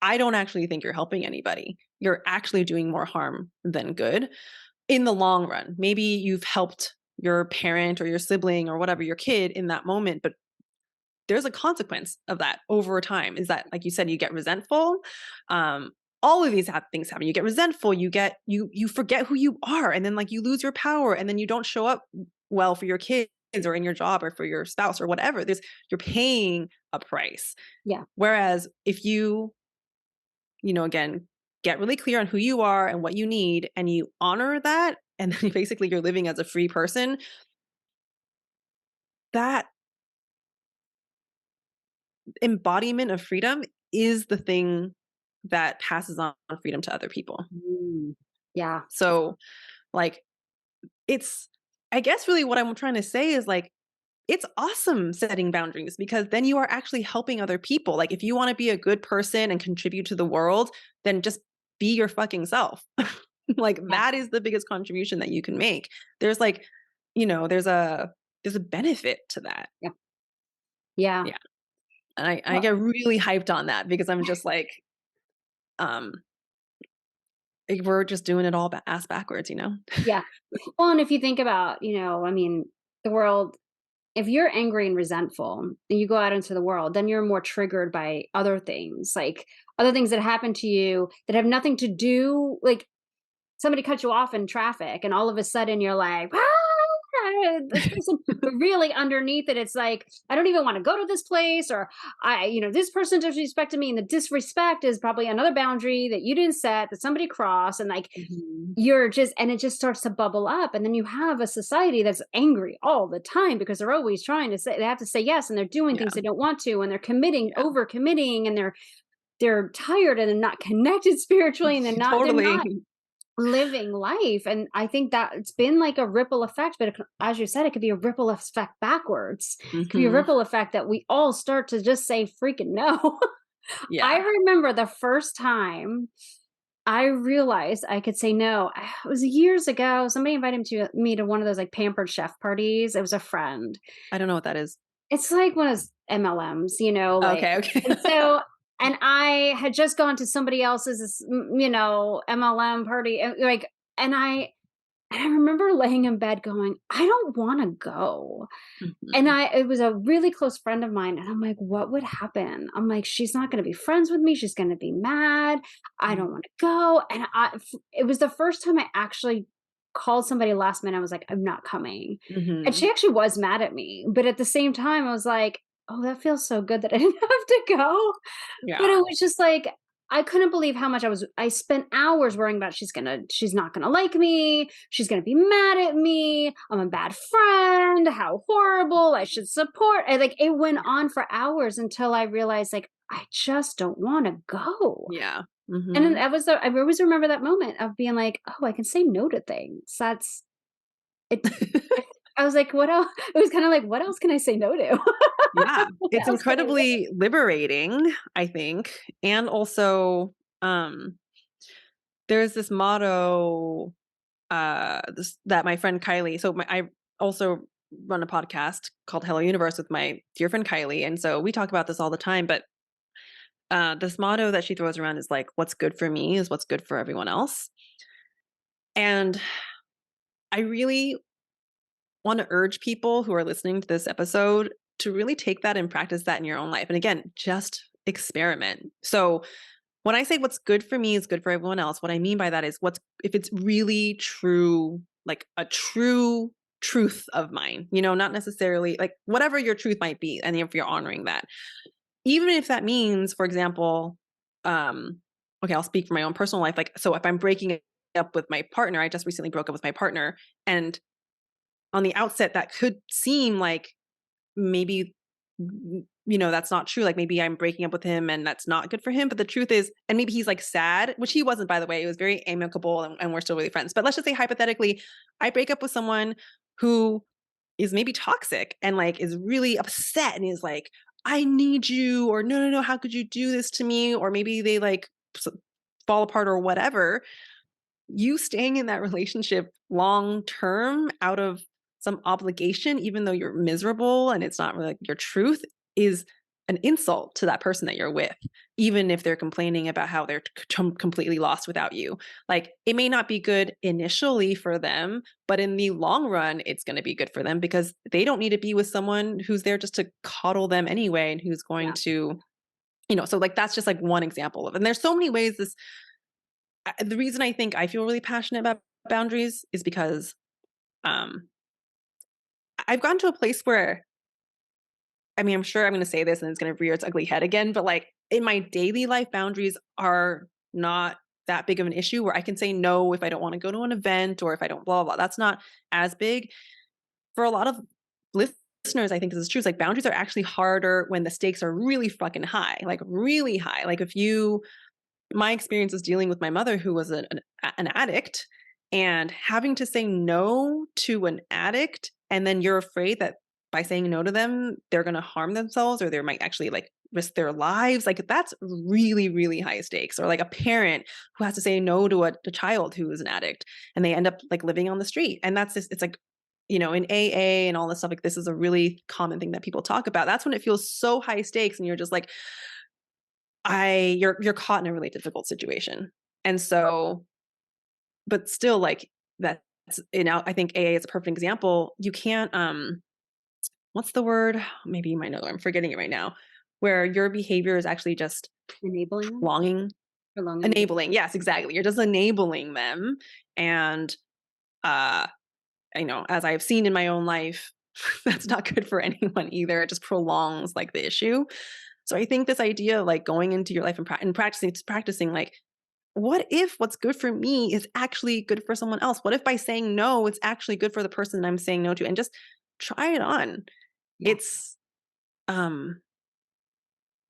[SPEAKER 2] I don't actually think you're helping anybody. You're actually doing more harm than good in the long run. Maybe you've helped your parent or your sibling or whatever, your kid in that moment, but there's a consequence of that over time. Is that, like you said, you get resentful. Um, all of these things happen. You get resentful. You forget who you are, and then like you lose your power, and then you don't show up well for your kids or in your job or for your spouse or whatever. You're paying a price.
[SPEAKER 3] Yeah.
[SPEAKER 2] Whereas if you again, get really clear on who you are and what you need, and you honor that, and then basically you're living as a free person, that embodiment of freedom is the thing that passes on freedom to other people.
[SPEAKER 3] Mm. Yeah.
[SPEAKER 2] So, like, it's, I guess, really what I'm trying to say is like, it's awesome setting boundaries because then you are actually helping other people. Like, if you want to be a good person and contribute to the world, then just be your fucking self. Like,
[SPEAKER 3] Yeah.
[SPEAKER 2] that is the biggest contribution that you can make. There's like, there's a benefit to that.
[SPEAKER 3] Yeah. Yeah.
[SPEAKER 2] Yeah. And I
[SPEAKER 3] Well,
[SPEAKER 2] get really hyped on that because I'm just um, like, we're just doing it all ass backwards.
[SPEAKER 3] yeah. Well, and if you think about, I mean, the world, if you're angry and resentful and you go out into the world, then you're more triggered by other things, like other things that happen to you that have nothing to do, like somebody cut you off in traffic and all of a sudden you're like, "Ah, this person," but really underneath it, it's like, I don't even want to go to this place, or this person disrespected me. And the disrespect is probably another boundary that you didn't set, that somebody crossed. And like,
[SPEAKER 2] Mhm.
[SPEAKER 3] and it just starts to bubble up. And then you have a society that's angry all the time because they're always trying to say, they have to say yes. And they're doing things
[SPEAKER 2] Yeah,
[SPEAKER 3] they don't want to. And they're committing,
[SPEAKER 2] yeah.
[SPEAKER 3] over committing, and they're tired and they're not connected spiritually, and they're
[SPEAKER 2] Totally.
[SPEAKER 3] not living life. And I think that it's been like a ripple effect, but as you said, it could be a ripple effect backwards. It could be a
[SPEAKER 2] Mhm.
[SPEAKER 3] ripple effect that we all start to just say freaking no. I
[SPEAKER 2] Yeah.
[SPEAKER 3] remember the first time I realized I could say no. It was years ago. Somebody invited me to one of those like pampered chef parties. It was a friend.
[SPEAKER 2] I don't know what that is.
[SPEAKER 3] It's like one of those MLMs, you know, like,
[SPEAKER 2] Okay, okay.
[SPEAKER 3] and so, and I had just gone to somebody else's, you know, MLM party, and like, and I remember laying in bed going, I don't want to go. And
[SPEAKER 2] Mhm.
[SPEAKER 3] it was a really close friend of mine, and I'm like, what would happen? I'm like, she's not going to be friends with me. She's going to be mad. I don't want to go. And it was the first time I actually called somebody last minute. I was like, I'm not coming. And she
[SPEAKER 2] Mhm.
[SPEAKER 3] actually was mad at me. But at the same time, I was like, oh, that feels so good that I didn't have to go. But
[SPEAKER 2] Yeah.
[SPEAKER 3] it was just like, I couldn't believe how much I spent hours worrying about she's not gonna like me, she's gonna be mad at me, I'm a bad friend, how horrible, I should support, and like it went on for hours until I realized like I just don't want to go.
[SPEAKER 2] Yeah.
[SPEAKER 3] And then
[SPEAKER 2] Mhm.
[SPEAKER 3] I always remember that moment of being like, oh, I can say no to things. That's it. I was like, what else? It was kind of like, what else can I say no to?
[SPEAKER 2] Yeah.
[SPEAKER 3] What
[SPEAKER 2] It's
[SPEAKER 3] else can I live?
[SPEAKER 2] incredibly liberating, I think, and also, there's this motto, that my friend Kylie I also run a podcast called Hello Universe with my dear friend Kylie, and so we talk about this all the time, but, this motto that she throws around is like, "What's good for me is what's good for everyone else." And I really wanna urge people who are listening to this episode to really take that and practice that in your own life, and again, just experiment. So, when I say what's good for me is good for everyone else, what I mean by that is what's if it's really true, like a true truth of mine, not necessarily like whatever your truth might be, and if you're honoring that. Even if that means, for example, okay, I'll speak for my own personal life. Like, so if I'm breaking up with my partner, I just recently broke up with my partner, and on the outset, that could seem like maybe that's not true, like maybe I'm breaking up with him and that's not good for him, but the truth is, and maybe he's like sad, which he wasn't, by the way. It was very amicable, and we're still really friends, but let's just say hypothetically I break up with someone who is maybe toxic and like is really upset and is like, I need you, or no, no, no, how could you do this to me, or maybe they like fall apart or whatever. You staying in that relationship long term out of some obligation, even though you're miserable and it's not really like your truth, is an insult to that person that you're with, even if they're complaining about how they're completely lost without you. Like, it may not be good initially for them, but in the long run, it's going to be good for them because they don't need to be with someone who's there just to coddle them anyway and who's going
[SPEAKER 3] Yeah.
[SPEAKER 2] to, so like that's just like one example of it. And there's so many ways the reason I think I feel really passionate about boundaries is because um, I've gotten to a place where, I mean, I'm sure I'm going to say this and it's going to rear its ugly head again, but like in my daily life, boundaries are not that big of an issue where I can say no if I don't want to go to an event or if I don't blah, blah, blah. That's not as big. For a lot of listeners, I think this is true. It's like boundaries are actually harder when the stakes are really fucking high, like really high. Like my experience is dealing with my mother who was an addict, and having to say no to an addict, and then you're afraid that by saying no to them they're going to harm themselves or they might actually like risk their lives. Like, that's really, really high stakes. Or like a parent who has to say no to a child who is an addict and they end up like living on the street. And that's just, it's like, in AA and all this stuff, like this is a really common thing that people talk about. That's when it feels so high stakes and you're just like, you're caught in a really difficult situation. And so, but still, like, that's, I think AA is a perfect example. You can't, what's the word? Maybe you might know, I'm forgetting it right now, where your behavior is actually just
[SPEAKER 3] Enabling them,
[SPEAKER 2] prolonging,
[SPEAKER 3] prolonging the
[SPEAKER 2] enabling. Yes, exactly. You're just enabling them. And, uh, as I've seen in my own life, that's not good for anyone either. It just prolongs like the issue. So I think this idea of like going into your life and, and practicing like, what if what's good for me is actually good for someone else? What if by saying no, it's actually good for the person I'm saying no to? And just try it on.
[SPEAKER 3] yeah.
[SPEAKER 2] It's, um,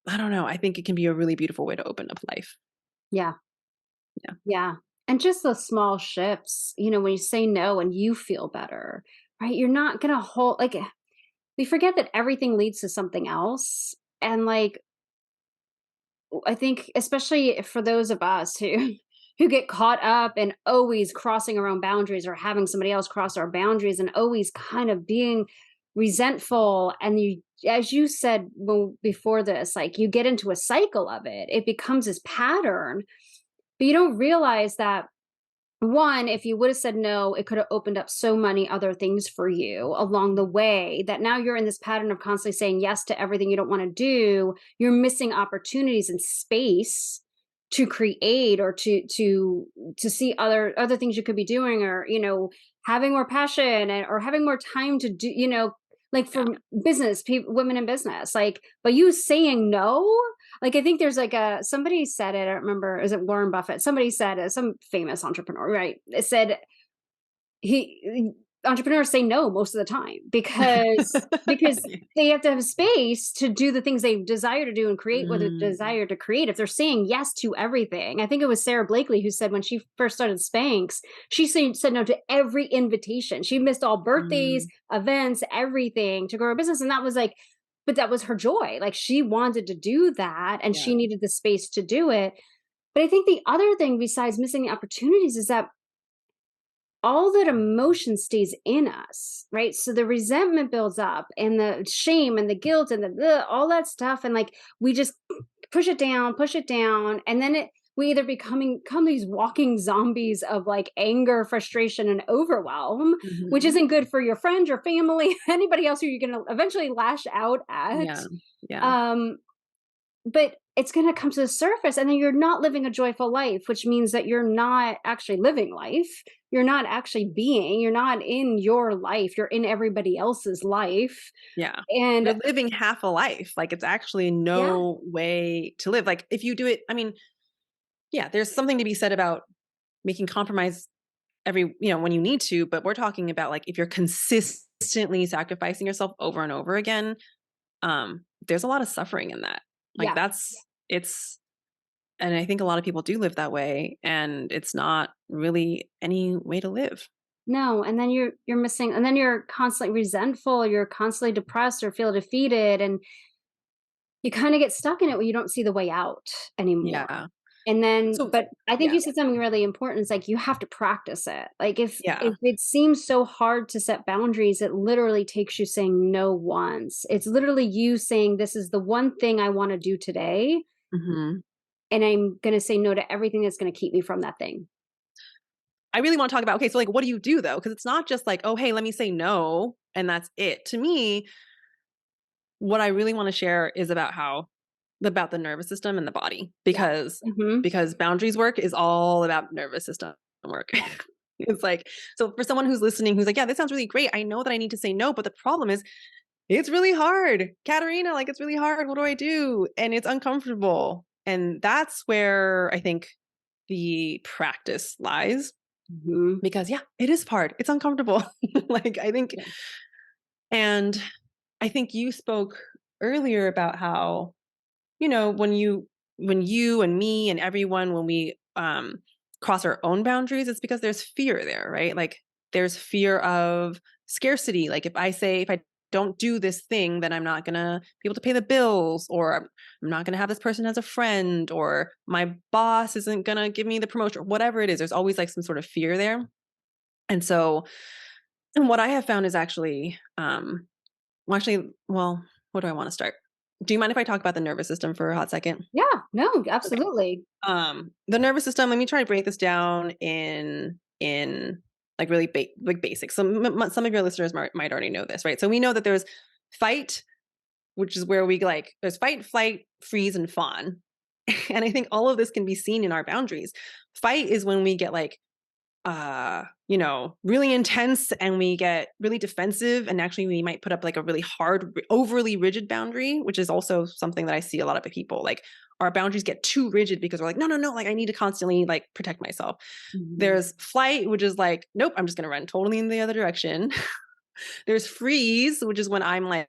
[SPEAKER 2] I don't know. I think it can be a really beautiful way to open up life.
[SPEAKER 3] Yeah.
[SPEAKER 2] Yeah.
[SPEAKER 3] Yeah. And just the small shifts, when you say no and you feel better, right? You're not going to hold, like, we forget that everything leads to something else. And like, I think, especially for those of us who, who get caught up in always crossing our own boundaries or having somebody else cross our boundaries and always kind of being resentful, and you, as you said, well, before this, like you get into a cycle of it. It becomes this pattern, but you don't realize that, one, if you would have said no, it could have opened up so many other things for you along the way, that now you're in this pattern of constantly saying yes to everything you don't want to do. You're missing opportunities and space to create, or to see other things you could be doing, or having more passion, or having more time to do, like
[SPEAKER 2] Yeah.
[SPEAKER 3] for business people, women in business, like, but you saying no, like, I think there's like somebody said it, I don't remember, is it Warren Buffett? Somebody said, some famous entrepreneur, right? It said he entrepreneurs say no most of the time, because
[SPEAKER 2] Yeah.
[SPEAKER 3] they have to have space to do the things they desire to do and create what they
[SPEAKER 2] Mm,
[SPEAKER 3] desire to create. If they're saying yes to everything, I think it was Sarah Blakely who said when she first started Spanx, she said no to every invitation. She missed all birthdays,
[SPEAKER 2] mm,
[SPEAKER 3] events, everything to grow her business. And that was like, but that was her joy. Like, she wanted to do that and
[SPEAKER 2] yeah.
[SPEAKER 3] she needed the space to do it. But I think the other thing besides missing the opportunities is that all that emotion stays in us, right? So the resentment builds up, and the shame and the guilt and all that stuff. And like, we just push it down. And then we either become these walking zombies of like anger, frustration, and overwhelm, which
[SPEAKER 2] Mhm.
[SPEAKER 3] isn't good for your friends, your family, anybody else who you're going to eventually lash out at.
[SPEAKER 2] Yeah. Yeah.
[SPEAKER 3] Um, but it's going to come to the surface, and then you're not living a joyful life, which means that you're not actually living life. You're not actually being, you're not in your life, you're in everybody else's life.
[SPEAKER 2] Yeah.
[SPEAKER 3] And
[SPEAKER 2] You're living half a life. Like, it's actually
[SPEAKER 3] yeah,
[SPEAKER 2] no way to live. Like, if you do it, I mean, yeah, there's something to be said about making compromise when you need to, but we're talking about like if you're consistently sacrificing yourself over and over again, there's a lot of suffering in that. Like,
[SPEAKER 3] yeah,
[SPEAKER 2] it's and I think a lot of people do live that way, and it's not really any way to live.
[SPEAKER 3] no. And then you're missing, and then you're constantly resentful, you're constantly depressed or feel defeated, and you kind of get stuck in it when you don't see the way out anymore.
[SPEAKER 2] Yeah.
[SPEAKER 3] And then,
[SPEAKER 2] So
[SPEAKER 3] but I think
[SPEAKER 2] yeah.
[SPEAKER 3] you said something really important. It's like you have to practice it. Like,
[SPEAKER 2] Yeah.
[SPEAKER 3] if it seems so hard to set boundaries, it literally takes you saying no once. It's literally you saying, this is the one thing I want to do today,
[SPEAKER 2] Mhm.
[SPEAKER 3] and I'm going to say no to everything that's going to keep me from that thing.
[SPEAKER 2] I really want to talk about, okay, so like, what do you do though? Because it's not just like, oh, hey, let me say no, and that's it. To me, what I really want to share is about the nervous system and the body,
[SPEAKER 3] Yeah.
[SPEAKER 2] because
[SPEAKER 3] Hmm.
[SPEAKER 2] boundaries work is all about nervous system work. It's like, so for someone who's listening, who's like, yeah, this sounds really great. I know that I need to say no, but the problem is it's really hard. Katerina, like, it's really hard. What do I do? And it's uncomfortable. And that's where I think the practice lies,
[SPEAKER 3] Hmm.
[SPEAKER 2] because yeah, it is hard. It's uncomfortable. Like, I think,
[SPEAKER 3] Yeah.
[SPEAKER 2] and I think you spoke earlier about how, when you and me and everyone, when we cross our own boundaries, it's because there's fear there, right? Like, there's fear of scarcity. Like, if I don't do this thing, then I'm not gonna be able to pay the bills, or I'm not gonna have this person as a friend, or my boss isn't gonna give me the promotion, or whatever it is. There's always like some sort of fear there. And so, and what I have found is actually, well, where do I want to start? Do you mind if I talk about the nervous system for a hot second?
[SPEAKER 3] Yeah. No,
[SPEAKER 2] Okay.
[SPEAKER 3] absolutely.
[SPEAKER 2] The nervous system, let me try to break this down in like really like basics. Some of your listeners might already know this, right? So we know that there's fight, which is where we like, there's fight, flight, freeze, and fawn. And I think all of this can be seen in our boundaries. Fight is when we get like really intense, and we get really defensive, and actually we might put up like a really hard, overly rigid boundary, which is also something that I see a lot of people, like, our boundaries get too rigid because we're like, no, no, no, like, I need to constantly like protect myself.
[SPEAKER 3] Hmm.
[SPEAKER 2] There's flight, which is like, nope, I'm just going to run totally in the other direction. There's freeze, which is when I'm like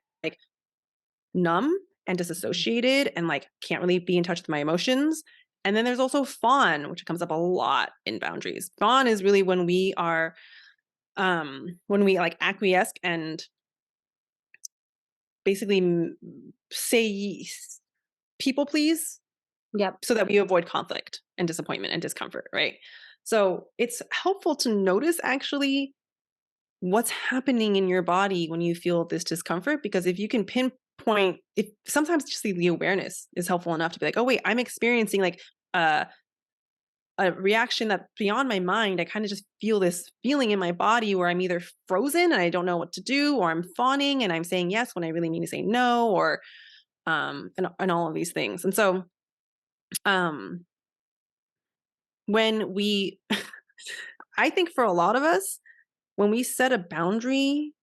[SPEAKER 2] numb and disassociated and like can't really be in touch with my emotions. And then there's also fawn, which comes up a lot in boundaries. Fawn is really when we like acquiesce and basically say people please,
[SPEAKER 3] Yep.
[SPEAKER 2] so that we avoid conflict and disappointment and discomfort, right? So it's helpful to notice actually what's happening in your body when you feel this discomfort. Because if you can pinpoint, if sometimes just the awareness is helpful enough to be like, oh wait, I'm experiencing like a reaction that's beyond my mind. I kind of just feel this feeling in my body where I'm either frozen and I don't know what to do, or I'm fawning and I'm saying yes when I really mean to say no, or and all of these things. And so um when we I think for a lot of us, when we set a boundary,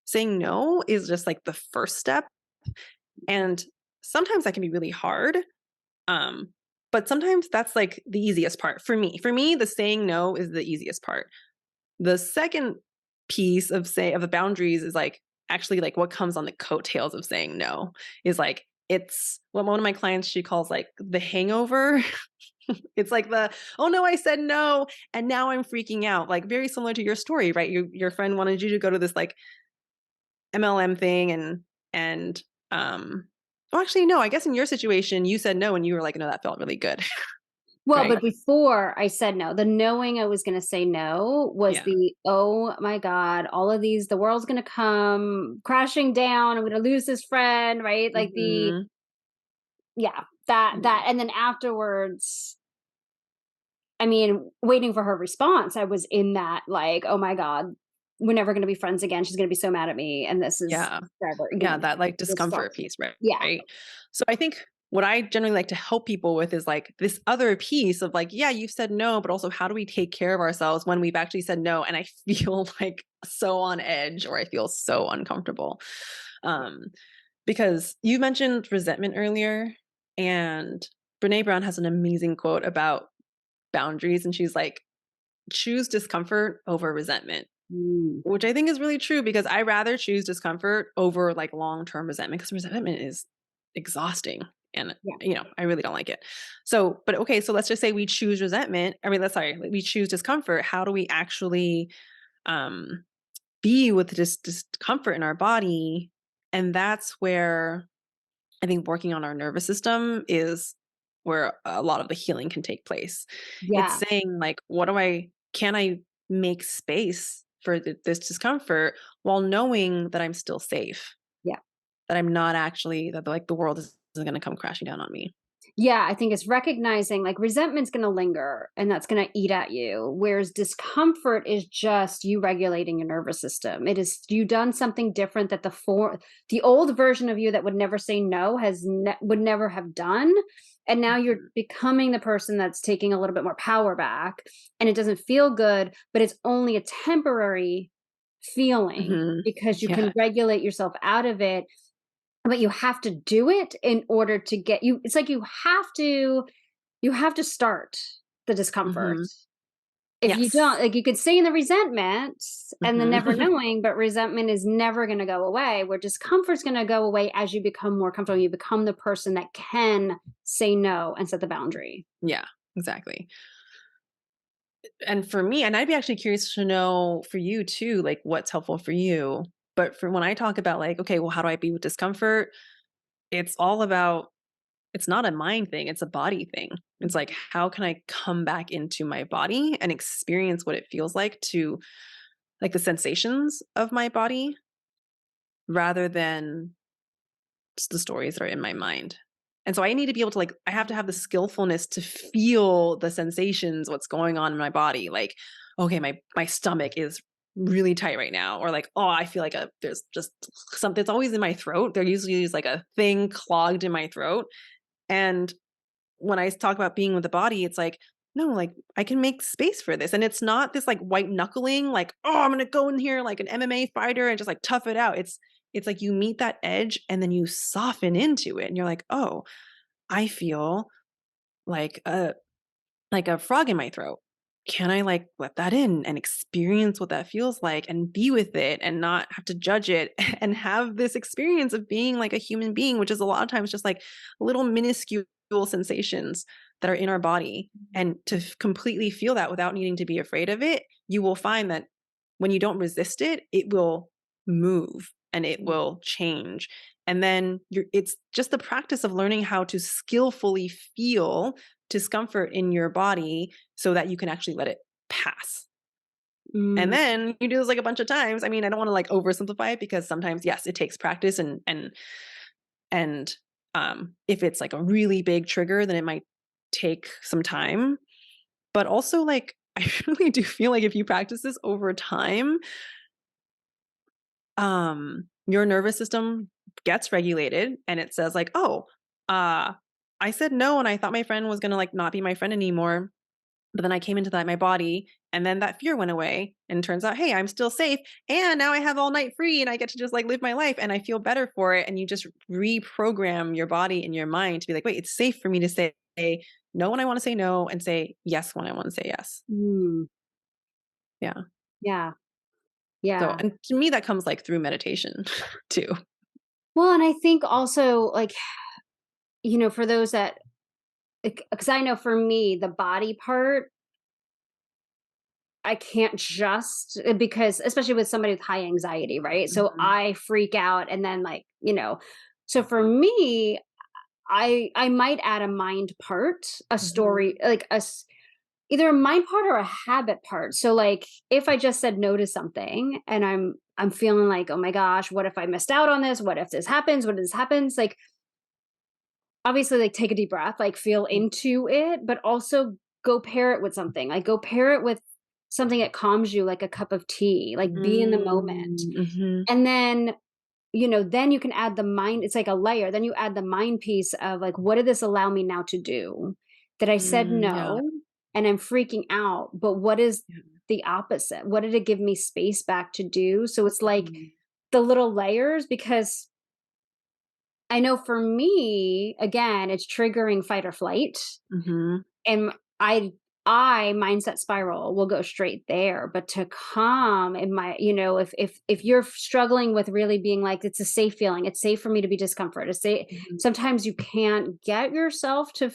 [SPEAKER 2] saying no is just like the first step. And sometimes that can be really hard. Um, but sometimes that's like the easiest part for me. For me, the saying no is the easiest part. The second piece of the boundaries is like actually like what comes on the coattails of saying no is like it's what one of my clients, she calls like the hangover. It's like the, oh no, I said no and now I'm freaking out. Like very similar to your story, right? Your friend wanted you to go to this like MLM thing and well actually no, I guess in your situation you said no and you were like, no, that felt really good.
[SPEAKER 3] Well,
[SPEAKER 2] Right?
[SPEAKER 3] but before I said no, the knowing I was gonna say no was
[SPEAKER 2] Yeah.
[SPEAKER 3] the, "Oh my god, all of these the world's gonna come crashing down, I'm gonna lose this friend," right? Like the
[SPEAKER 2] Mhm.
[SPEAKER 3] yeah, that
[SPEAKER 2] Yeah.
[SPEAKER 3] and then afterwards, I mean, waiting for her response, I was in that like, "Oh my god, we're never gonna be friends again, she's gonna be so mad at me, and this is
[SPEAKER 2] Yeah.
[SPEAKER 3] forever," you
[SPEAKER 2] Yeah,
[SPEAKER 3] know,
[SPEAKER 2] that like
[SPEAKER 3] this
[SPEAKER 2] discomfort
[SPEAKER 3] sucks.
[SPEAKER 2] piece, right?
[SPEAKER 3] Yeah,
[SPEAKER 2] Right. So I think what I generally like to help people with is like this other piece of like, yeah, you've said no, but also how do we take care of ourselves when we've actually said no and I feel like so on edge or I feel so uncomfortable. Um, because you mentioned resentment earlier, and Brene Brown has an amazing quote about boundaries, and she's like, choose discomfort over resentment.
[SPEAKER 3] mm,
[SPEAKER 2] Which I think is really true because I rather choose discomfort over like long-term resentment because resentment is exhausting and
[SPEAKER 3] yeah,
[SPEAKER 2] I really don't like it. So, but okay, so let's just say we choose resentment. I mean, let's sorry, we choose discomfort. How do we actually um be with this discomfort in our body? And that's where I think working on our nervous system is where a lot of the healing can take place. It's
[SPEAKER 3] yeah,
[SPEAKER 2] saying like, can I make space for this discomfort while knowing that I'm still safe,
[SPEAKER 3] yeah.
[SPEAKER 2] that I'm not actually, that like the world isn't going to come crashing down on me.
[SPEAKER 3] Yeah, I think it's recognizing like resentment's going to linger and that's going to eat at you. Whereas discomfort is just you regulating your nervous system. It is you done something different that the old version of you that would never say no would never have done. And now you're
[SPEAKER 2] Mhm.
[SPEAKER 3] becoming the person that's taking a little bit more power back and it doesn't feel good, but it's only a temporary feeling
[SPEAKER 2] Mhm.
[SPEAKER 3] because you
[SPEAKER 2] Yeah.
[SPEAKER 3] can regulate yourself out of it, but you have to do it in order to get you it's like you have to start the discomfort.
[SPEAKER 2] Hmm.
[SPEAKER 3] If you don't
[SPEAKER 2] Yes.
[SPEAKER 3] like, you could stay in the resentment and the never
[SPEAKER 2] Hmm.
[SPEAKER 3] knowing, but resentment is never gonna go away, where discomfort's gonna go away as you become more comfortable, you become the person that can say no and set the boundary.
[SPEAKER 2] Yeah, exactly. And for me, and I'd be actually curious to know for you too, like what's helpful for you. But for when I talk about like, okay, well, how do I be with discomfort? It's all about, it's not a mind thing, it's a body thing. It's like, how can I come back into my body and experience what it feels like to like the sensations of my body rather than just the stories that are in my mind. And so I need to be able to like, I have to have the skillfulness to feel the sensations, what's going on in my body. Like, okay, my stomach is really tight right now, or like, oh, I feel like there's just something. It's always in my throat. There usually is like a thing clogged in my throat. And when I talk about being with the body, it's like, no, like I can make space for this. And it's not this like white knuckling, like, oh, I'm gonna go in here like an MMA fighter and just like tough it out. It's like you meet that edge and then you soften into it and you're like, oh, I feel like a frog in my throat. Can I like let that in and experience what that feels like and be with it and not have to judge it and have this experience of being like a human being, which is a lot of times just like little minuscule sensations that are in our body. And to completely feel that without needing to be afraid of it, you will find that when you don't resist it, it will move and it will change. And then it's just the practice of learning how to skillfully feel discomfort in your body so that you can actually let it pass. And
[SPEAKER 3] Mm.
[SPEAKER 2] then you do this like a bunch of times. I mean, I don't want to like oversimplify it because sometimes, yes, it takes practice and if it's like a really big trigger, then it might take some time. But also like I really do feel like if you practice this over time, your nervous system gets regulated and it says like, oh, I said no and I thought my friend was gonna like not be my friend anymore. But then I came into that my body and then that fear went away and turns out, hey, I'm still safe. And now I have all night free and I get to just like live my life and I feel better for it. And you just reprogram your body and your mind to be like, wait, it's safe for me to say no when I want to say no and say yes when I want to say yes.
[SPEAKER 3] Mm.
[SPEAKER 2] Yeah.
[SPEAKER 3] Yeah.
[SPEAKER 2] So,
[SPEAKER 3] Yeah.
[SPEAKER 2] and to me, that comes like through meditation too.
[SPEAKER 3] Well, and I think also like, for those that, because I know for me, the body part, I can't just because especially with somebody with high anxiety, right? So
[SPEAKER 2] Mhm.
[SPEAKER 3] I freak out and then like, so for me, I might add a mind part, a
[SPEAKER 2] Mhm.
[SPEAKER 3] story, like either a mind part or a habit part. So like if I just said no to something and I'm feeling like, oh my gosh, what if I missed out on this? What if this happens? What if this happens? Like obviously like take a deep breath, like feel into it, but also go pair it with something. Like go pair it with something that calms you, like a cup of tea, like be in the moment.
[SPEAKER 2] Mhm.
[SPEAKER 3] And then, then you can add the mind. It's like a layer. Then you add the mind piece of like, what did this allow me now to do? That I said
[SPEAKER 2] Yeah.
[SPEAKER 3] no and I'm freaking out. But what is
[SPEAKER 2] Yeah.
[SPEAKER 3] the opposite? What did it give me space back to do? So it's like
[SPEAKER 2] Mhm.
[SPEAKER 3] the little layers because I know for me, again, it's triggering fight or flight.
[SPEAKER 2] Mhm.
[SPEAKER 3] And I mindset spiral will go straight there. But to calm in my, if you're struggling with really being like, it's a safe feeling, it's safe for me to be discomfort. It's safe.
[SPEAKER 2] Mhm.
[SPEAKER 3] Sometimes you can't get yourself to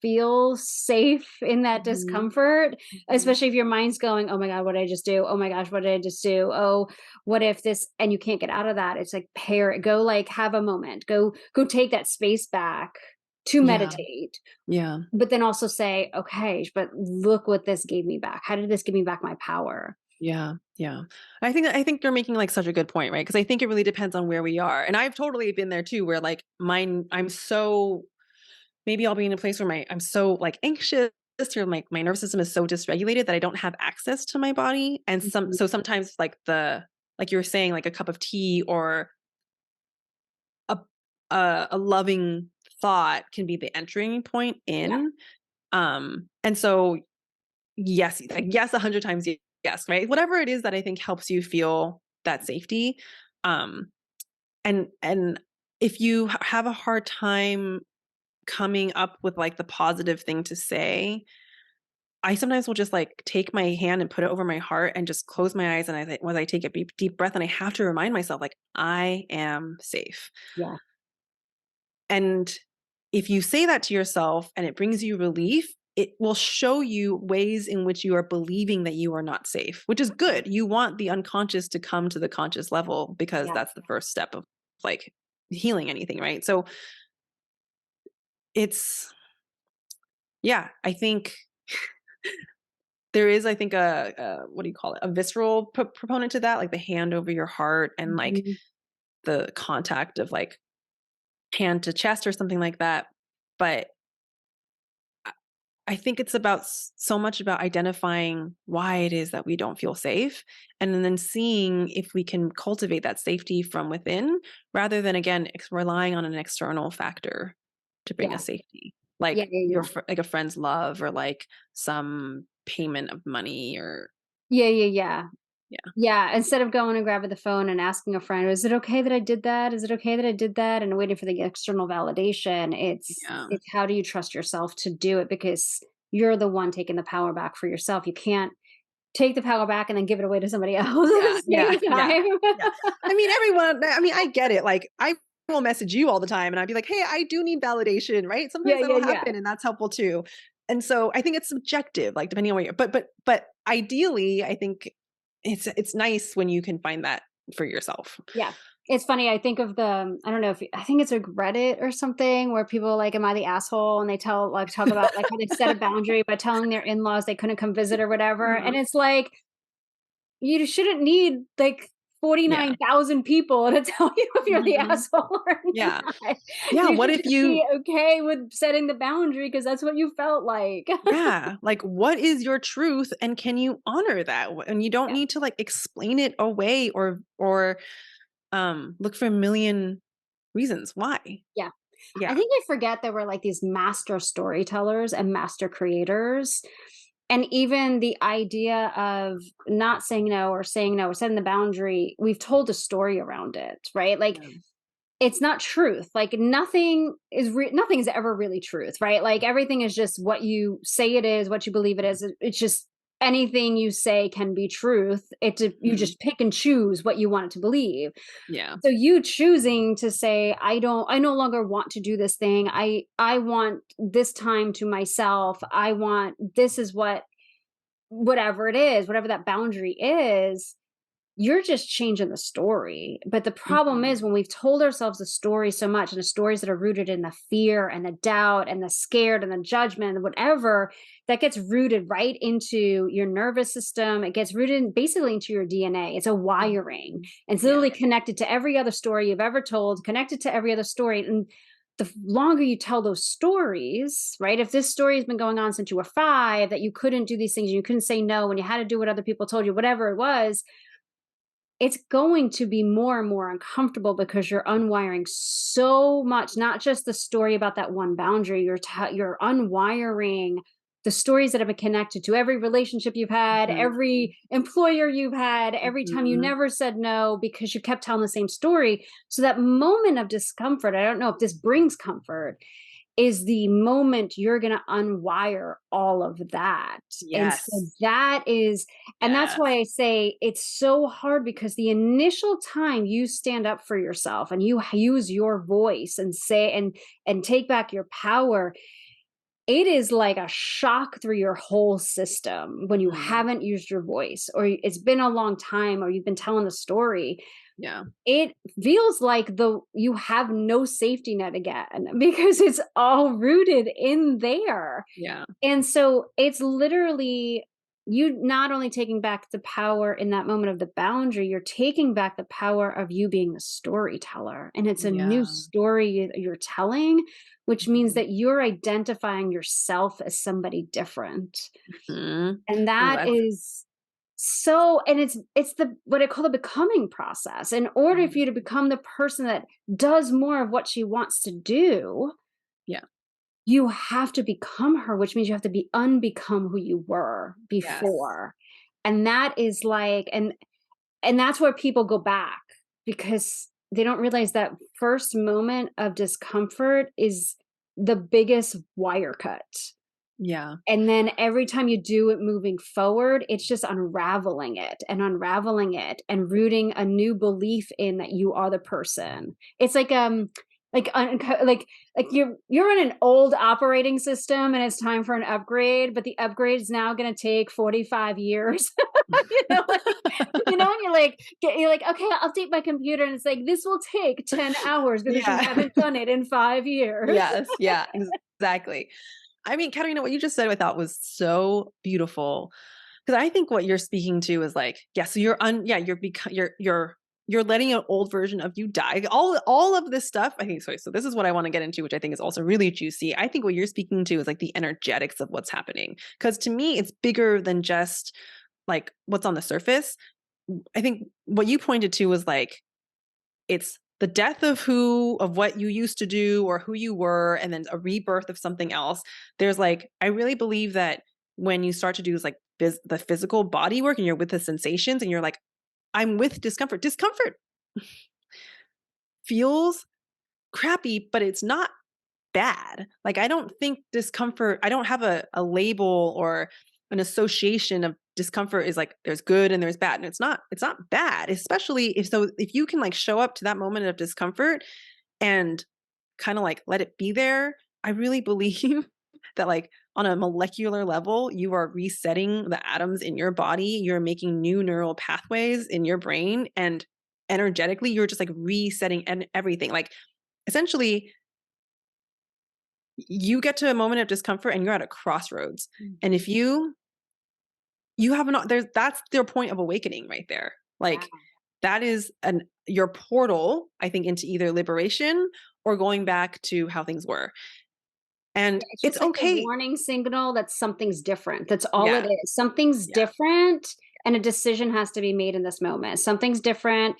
[SPEAKER 3] feel safe in that
[SPEAKER 2] Mhm.
[SPEAKER 3] discomfort,
[SPEAKER 2] Mhm.
[SPEAKER 3] especially if your mind's going, oh my God, what did I just do? Oh my gosh, what did I just do? Oh, what if this, and you can't get out of that. It's like pair it, go like have a moment, go take that space back to
[SPEAKER 2] Yeah.
[SPEAKER 3] meditate,
[SPEAKER 2] Yeah.
[SPEAKER 3] but then also say, okay, but look what this gave me back. How did this give me back my power?
[SPEAKER 2] Yeah. Yeah. I think you're making like such a good point, right? Because I think it really depends on where we are. And I've totally been there too, where like mine, I'm so maybe I'll be in a place where I'm so like anxious or my nervous system is so dysregulated that I don't have access to my body. And
[SPEAKER 3] Mhm.
[SPEAKER 2] so sometimes like you were saying, like a cup of tea or a a loving thought can be the entering point
[SPEAKER 3] Yeah,
[SPEAKER 2] in. And so yes, like yes, 100 times yes, right? Whatever it is that I think helps you feel that safety. Um, and if you have a hard time coming up with like the positive thing to say, I sometimes will just like take my hand and put it over my heart and just close my eyes and when I take a deep breath and I have to remind myself like I am safe.
[SPEAKER 3] yeah,
[SPEAKER 2] And if you say that to yourself and it brings you relief, it will show you ways in which you are believing that you are not safe, which is good. You want the unconscious to come to the conscious level because
[SPEAKER 3] yeah,
[SPEAKER 2] that's the first step of like healing anything, right? So it's, yeah, I think there is, I think, what do you call it? A visceral proponent to that, like the hand over your heart and like
[SPEAKER 3] mhm,
[SPEAKER 2] the contact of like hand to chest or something like that. But I think it's about so much about identifying why it is that we don't feel safe and then seeing if we can cultivate that safety from within rather than again relying on an external factor to bring
[SPEAKER 3] yeah,
[SPEAKER 2] us safety.
[SPEAKER 3] yeah,
[SPEAKER 2] Like
[SPEAKER 3] yeah,
[SPEAKER 2] like a friend's love or like some payment of money or
[SPEAKER 3] yeah, yeah, yeah,
[SPEAKER 2] yeah.
[SPEAKER 3] yeah. Instead of going and grabbing the phone and asking a friend, "Is it okay that I did that? Is it okay that I did that?" and waiting for the external validation,
[SPEAKER 2] Yeah.
[SPEAKER 3] it's how do you trust yourself to do it because you're the one taking the power back for yourself. You can't take the power back and then give it away to somebody else at
[SPEAKER 2] Yeah,
[SPEAKER 3] the
[SPEAKER 2] yeah,
[SPEAKER 3] same
[SPEAKER 2] yeah,
[SPEAKER 3] time.
[SPEAKER 2] yeah. I mean, I get it. Like, I will message you all the time and I'd be like, "Hey, I do need validation," right?
[SPEAKER 3] Yeah,
[SPEAKER 2] Sometimes
[SPEAKER 3] yeah,
[SPEAKER 2] that'll
[SPEAKER 3] yeah.
[SPEAKER 2] happen and that's helpful too. And so I think it's subjective, like depending on what you're but ideally, I think it's nice when you can find that for yourself.
[SPEAKER 3] Yeah. It's funny, I think of I don't know if I think it's like Reddit or something where people like, "Am I the asshole?" and they talk about like how they set a boundary by telling their in-laws they couldn't come visit or whatever, and
[SPEAKER 2] Mhm.
[SPEAKER 3] it's like, you shouldn't need like
[SPEAKER 2] Yeah.
[SPEAKER 3] 49,000 people to tell you if you're the
[SPEAKER 2] Mhm.
[SPEAKER 3] asshole or
[SPEAKER 2] Yeah.
[SPEAKER 3] not.
[SPEAKER 2] Yeah.
[SPEAKER 3] You
[SPEAKER 2] What
[SPEAKER 3] should
[SPEAKER 2] if
[SPEAKER 3] just be
[SPEAKER 2] you,
[SPEAKER 3] okay with setting the boundary because that's what you felt like.
[SPEAKER 2] yeah, like what is your truth and can you honor that? And you don't
[SPEAKER 3] Yeah.
[SPEAKER 2] need to like explain it away or look for a million reasons why.
[SPEAKER 3] Yeah. I
[SPEAKER 2] Yeah.
[SPEAKER 3] think I forget that we're like these master storytellers and master creators. And even the idea of not saying no or saying no or setting the boundary, we've told a story around it, right? Like
[SPEAKER 2] Yeah.
[SPEAKER 3] it's not truth. Like nothing is ever really truth, right? Like everything is just what you say it is, what you believe it is. It's just anything you say can be truth. You
[SPEAKER 2] Mhm.
[SPEAKER 3] just pick and choose what you want it to believe.
[SPEAKER 2] Yeah.
[SPEAKER 3] So you choosing to say I no longer want to do this thing. I want this time to myself. I want this is whatever it is, whatever that boundary is, you're just changing the story. But the problem
[SPEAKER 2] Mhm.
[SPEAKER 3] is when we've told ourselves a story so much, and the stories that are rooted in the fear and the doubt and the scared and the judgment and whatever, that gets rooted right into your nervous system. It gets rooted basically into your DNA. It's a wiring.
[SPEAKER 2] Mhm.
[SPEAKER 3] And it's
[SPEAKER 2] Yeah.
[SPEAKER 3] literally connected to every other story you've ever told, connected to every other story. And the longer you tell those stories, right? If this story has been going on since you were 5, that you couldn't do these things, and you couldn't say no, and you had to do what other people told you, whatever it was, it's going to be more and more uncomfortable because you're unwiring so much, not just the story about that one boundary, you're unwiring the stories that have been connected to every relationship you've had,
[SPEAKER 2] Mhm.
[SPEAKER 3] every employer you've had, every time you
[SPEAKER 2] Mhm.
[SPEAKER 3] never said no because you kept telling the same story. So that moment of discomfort, I don't know if this brings comfort, is the moment you're going to unwire all of that. And so
[SPEAKER 2] Yes.
[SPEAKER 3] that is, and that's
[SPEAKER 2] Yes.
[SPEAKER 3] why I say it's so hard because the initial time you stand up for yourself and you use your voice and say, and take back your power, it is like a shock through your whole system when you
[SPEAKER 2] Mhm.
[SPEAKER 3] haven't used your voice or it's been a long time or you've been telling the story.
[SPEAKER 2] Yeah.
[SPEAKER 3] It feels like you have no safety net again because it's all rooted in there.
[SPEAKER 2] Yeah.
[SPEAKER 3] And so it's literally you not only taking back the power in that moment of the boundary, you're taking back the power of you being the storyteller. And it's a new
[SPEAKER 2] Yeah.
[SPEAKER 3] story you're telling, which means
[SPEAKER 2] Mhm.
[SPEAKER 3] that you're identifying yourself as somebody different.
[SPEAKER 2] Mhm.
[SPEAKER 3] And
[SPEAKER 2] Ooh,
[SPEAKER 3] that
[SPEAKER 2] that's
[SPEAKER 3] is so, and it's the what I call the becoming process. In order for
[SPEAKER 2] mhm.
[SPEAKER 3] you to become the person that does more of what she wants to do,
[SPEAKER 2] Yeah.
[SPEAKER 3] you have to become her, which means you have to be unbecome who you were
[SPEAKER 2] Yes.
[SPEAKER 3] before. And that is like and that's where people go back because they don't realize that first moment of discomfort is the biggest wire cut.
[SPEAKER 2] Yeah.
[SPEAKER 3] And then every time you do it moving forward, it's just unraveling it and rooting a new belief in that you are the person. It's like like you're in an old operating system and it's time for an upgrade, but the upgrade is now going to take 45 years. Like and you're like, okay, I'll update my computer, and it's like this will take 10 hours because you
[SPEAKER 2] Yeah.
[SPEAKER 3] haven't done it in 5 years.
[SPEAKER 2] Yes. Yeah. Exactly. I mean, Katarina, what you just said I thought was so beautiful because I think what you're speaking to is like, yeah, so you're letting an old version of you die. All of this stuff, I think. Sorry, so this is what I want to get into, which I think is also really juicy. I think what you're speaking to is like the energetics of what's happening, because to me, it's bigger than just like what's on the surface. I think what you pointed to was like it's the death of what you used to do or who you were, and then a rebirth of something else. There's like, I really believe that when you start to do like the physical body work and you're with the sensations and you're like, I'm with discomfort. Discomfort feels crappy, but it's not bad. Like, I don't think discomfort, I don't have a label or an association of discomfort is like there's good and there's bad. And it's not bad, especially if you can like show up to that moment of discomfort and kind of like let it be there. I really believe that like on a molecular level, you are resetting the atoms in your body. You're making new neural pathways in your brain, and energetically, you're just like resetting everything. Like essentially, you get to a moment of discomfort and you're at a crossroads.
[SPEAKER 3] Mhm.
[SPEAKER 2] And if you you have not, that's their point of awakening right there.
[SPEAKER 3] Yeah.
[SPEAKER 2] Like that is your portal, I think, into either liberation or going back to how things were. And
[SPEAKER 3] It's
[SPEAKER 2] it's
[SPEAKER 3] just like a
[SPEAKER 2] okay.
[SPEAKER 3] warning signal that something's different. That's all it
[SPEAKER 2] Yeah.
[SPEAKER 3] is. Something's
[SPEAKER 2] Yeah.
[SPEAKER 3] different and a decision has to be made in this moment. Something's different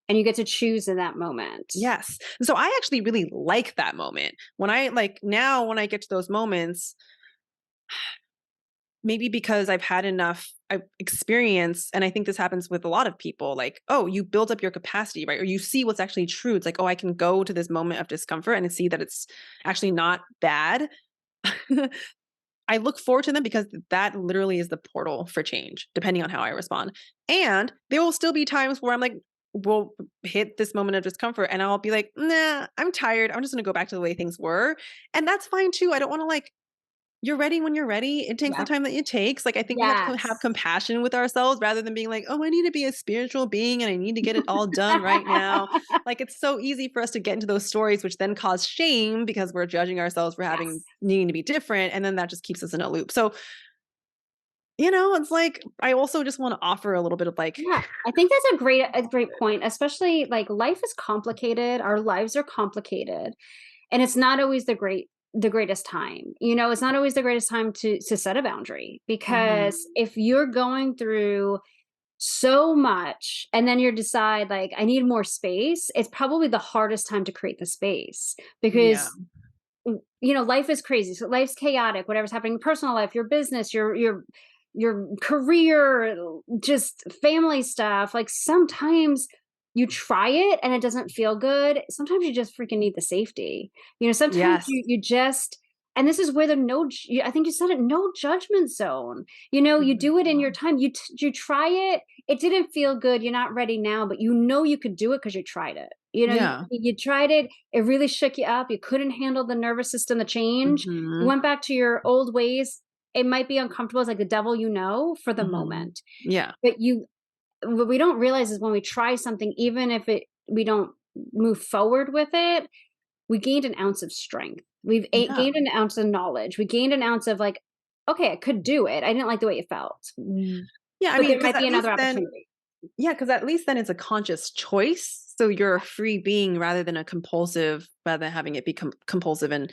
[SPEAKER 3] and you get to choose in that moment.
[SPEAKER 2] Yes. So I actually really like that moment. When I now when I get to those moments, maybe because I've had enough experience, and I think this happens with a lot of people, like, oh, you build up your capacity, right? Or you see what's actually true. It's like, oh, I can go to this moment of discomfort and see that it's actually not bad. I look forward to them because that literally is the portal for change, depending on how I respond. And there will still be times where I'm like, we'll hit this moment of discomfort and I'll be like, nah, I'm tired. I'm just going to go back to the way things were. And that's fine too. I don't want to you're ready when you're ready. It takes the
[SPEAKER 3] Yep.
[SPEAKER 2] time that it takes. Like, I think we have to have
[SPEAKER 3] Yes.
[SPEAKER 2] compassion with ourselves rather than being like, oh, I need to be a spiritual being and I need to get it all done right now. Like, it's so easy for us to get into those stories, which then cause shame because we're judging ourselves for
[SPEAKER 3] Yes.
[SPEAKER 2] needing to be different. And then that just keeps us in a loop. So, it's like, I also just want to offer a little bit of
[SPEAKER 3] Yeah, I think that's a great point, especially like life is complicated. Our lives are complicated, and it's not always the greatest time. It's not always the greatest time to set a boundary
[SPEAKER 2] mhm,
[SPEAKER 3] because if you're going through so much and then you decide like I need more space, it's probably the hardest time to create the space
[SPEAKER 2] yeah,
[SPEAKER 3] because life is crazy. So life's chaotic, whatever's happening in personal life, your business, your career, just family stuff. Like sometimes you try it and it doesn't feel good. Sometimes you just freaking need the safety. Sometimes
[SPEAKER 2] yes,
[SPEAKER 3] you just and this is where the I think you said it, no judgment zone. You
[SPEAKER 2] mhm,
[SPEAKER 3] do it in your time. You try it. It didn't feel good. You're not ready now, but you could do it because you tried it.
[SPEAKER 2] yeah,
[SPEAKER 3] You tried it. It really shook you up. You couldn't handle the nervous system, the change. You
[SPEAKER 2] mhm,
[SPEAKER 3] went back to your old ways. It might be uncomfortable. It's like the devil for the
[SPEAKER 2] mhm,
[SPEAKER 3] moment.
[SPEAKER 2] yeah,
[SPEAKER 3] But what we don't realize is when we try something, even if we don't move forward with it, we gained an ounce of strength. We've
[SPEAKER 2] yeah,
[SPEAKER 3] gained an ounce of knowledge. We gained an ounce of like, okay, I could do it. I didn't like the way it felt,
[SPEAKER 2] yeah. I
[SPEAKER 3] but
[SPEAKER 2] mean,
[SPEAKER 3] there
[SPEAKER 2] because
[SPEAKER 3] might be
[SPEAKER 2] at
[SPEAKER 3] another
[SPEAKER 2] least then,
[SPEAKER 3] opportunity.
[SPEAKER 2] yeah, because at least then it's a conscious choice. So you're a free being rather than rather than having it become compulsive and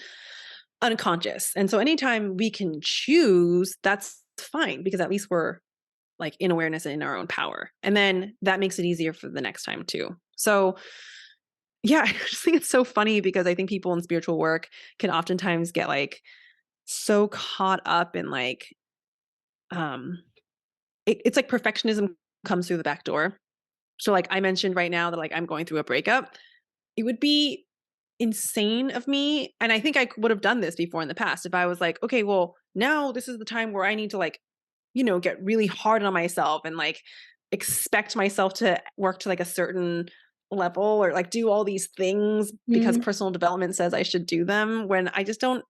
[SPEAKER 2] unconscious. And so anytime we can choose, that's fine because at least we're like in awareness and in our own power. And then that makes it easier for the next time too. So yeah, I just think it's so funny because I think people in spiritual work can oftentimes get so caught up in um it's like perfectionism comes through the back door. So like I mentioned right now that I'm going through a breakup. It would be insane of me, and I think I would have done this before in the past if I was like, okay, well, now this is the time where I need to get really hard on myself and expect myself to work to a certain level or do all these things because
[SPEAKER 3] Mhm.
[SPEAKER 2] personal development says I should do them when I just don't.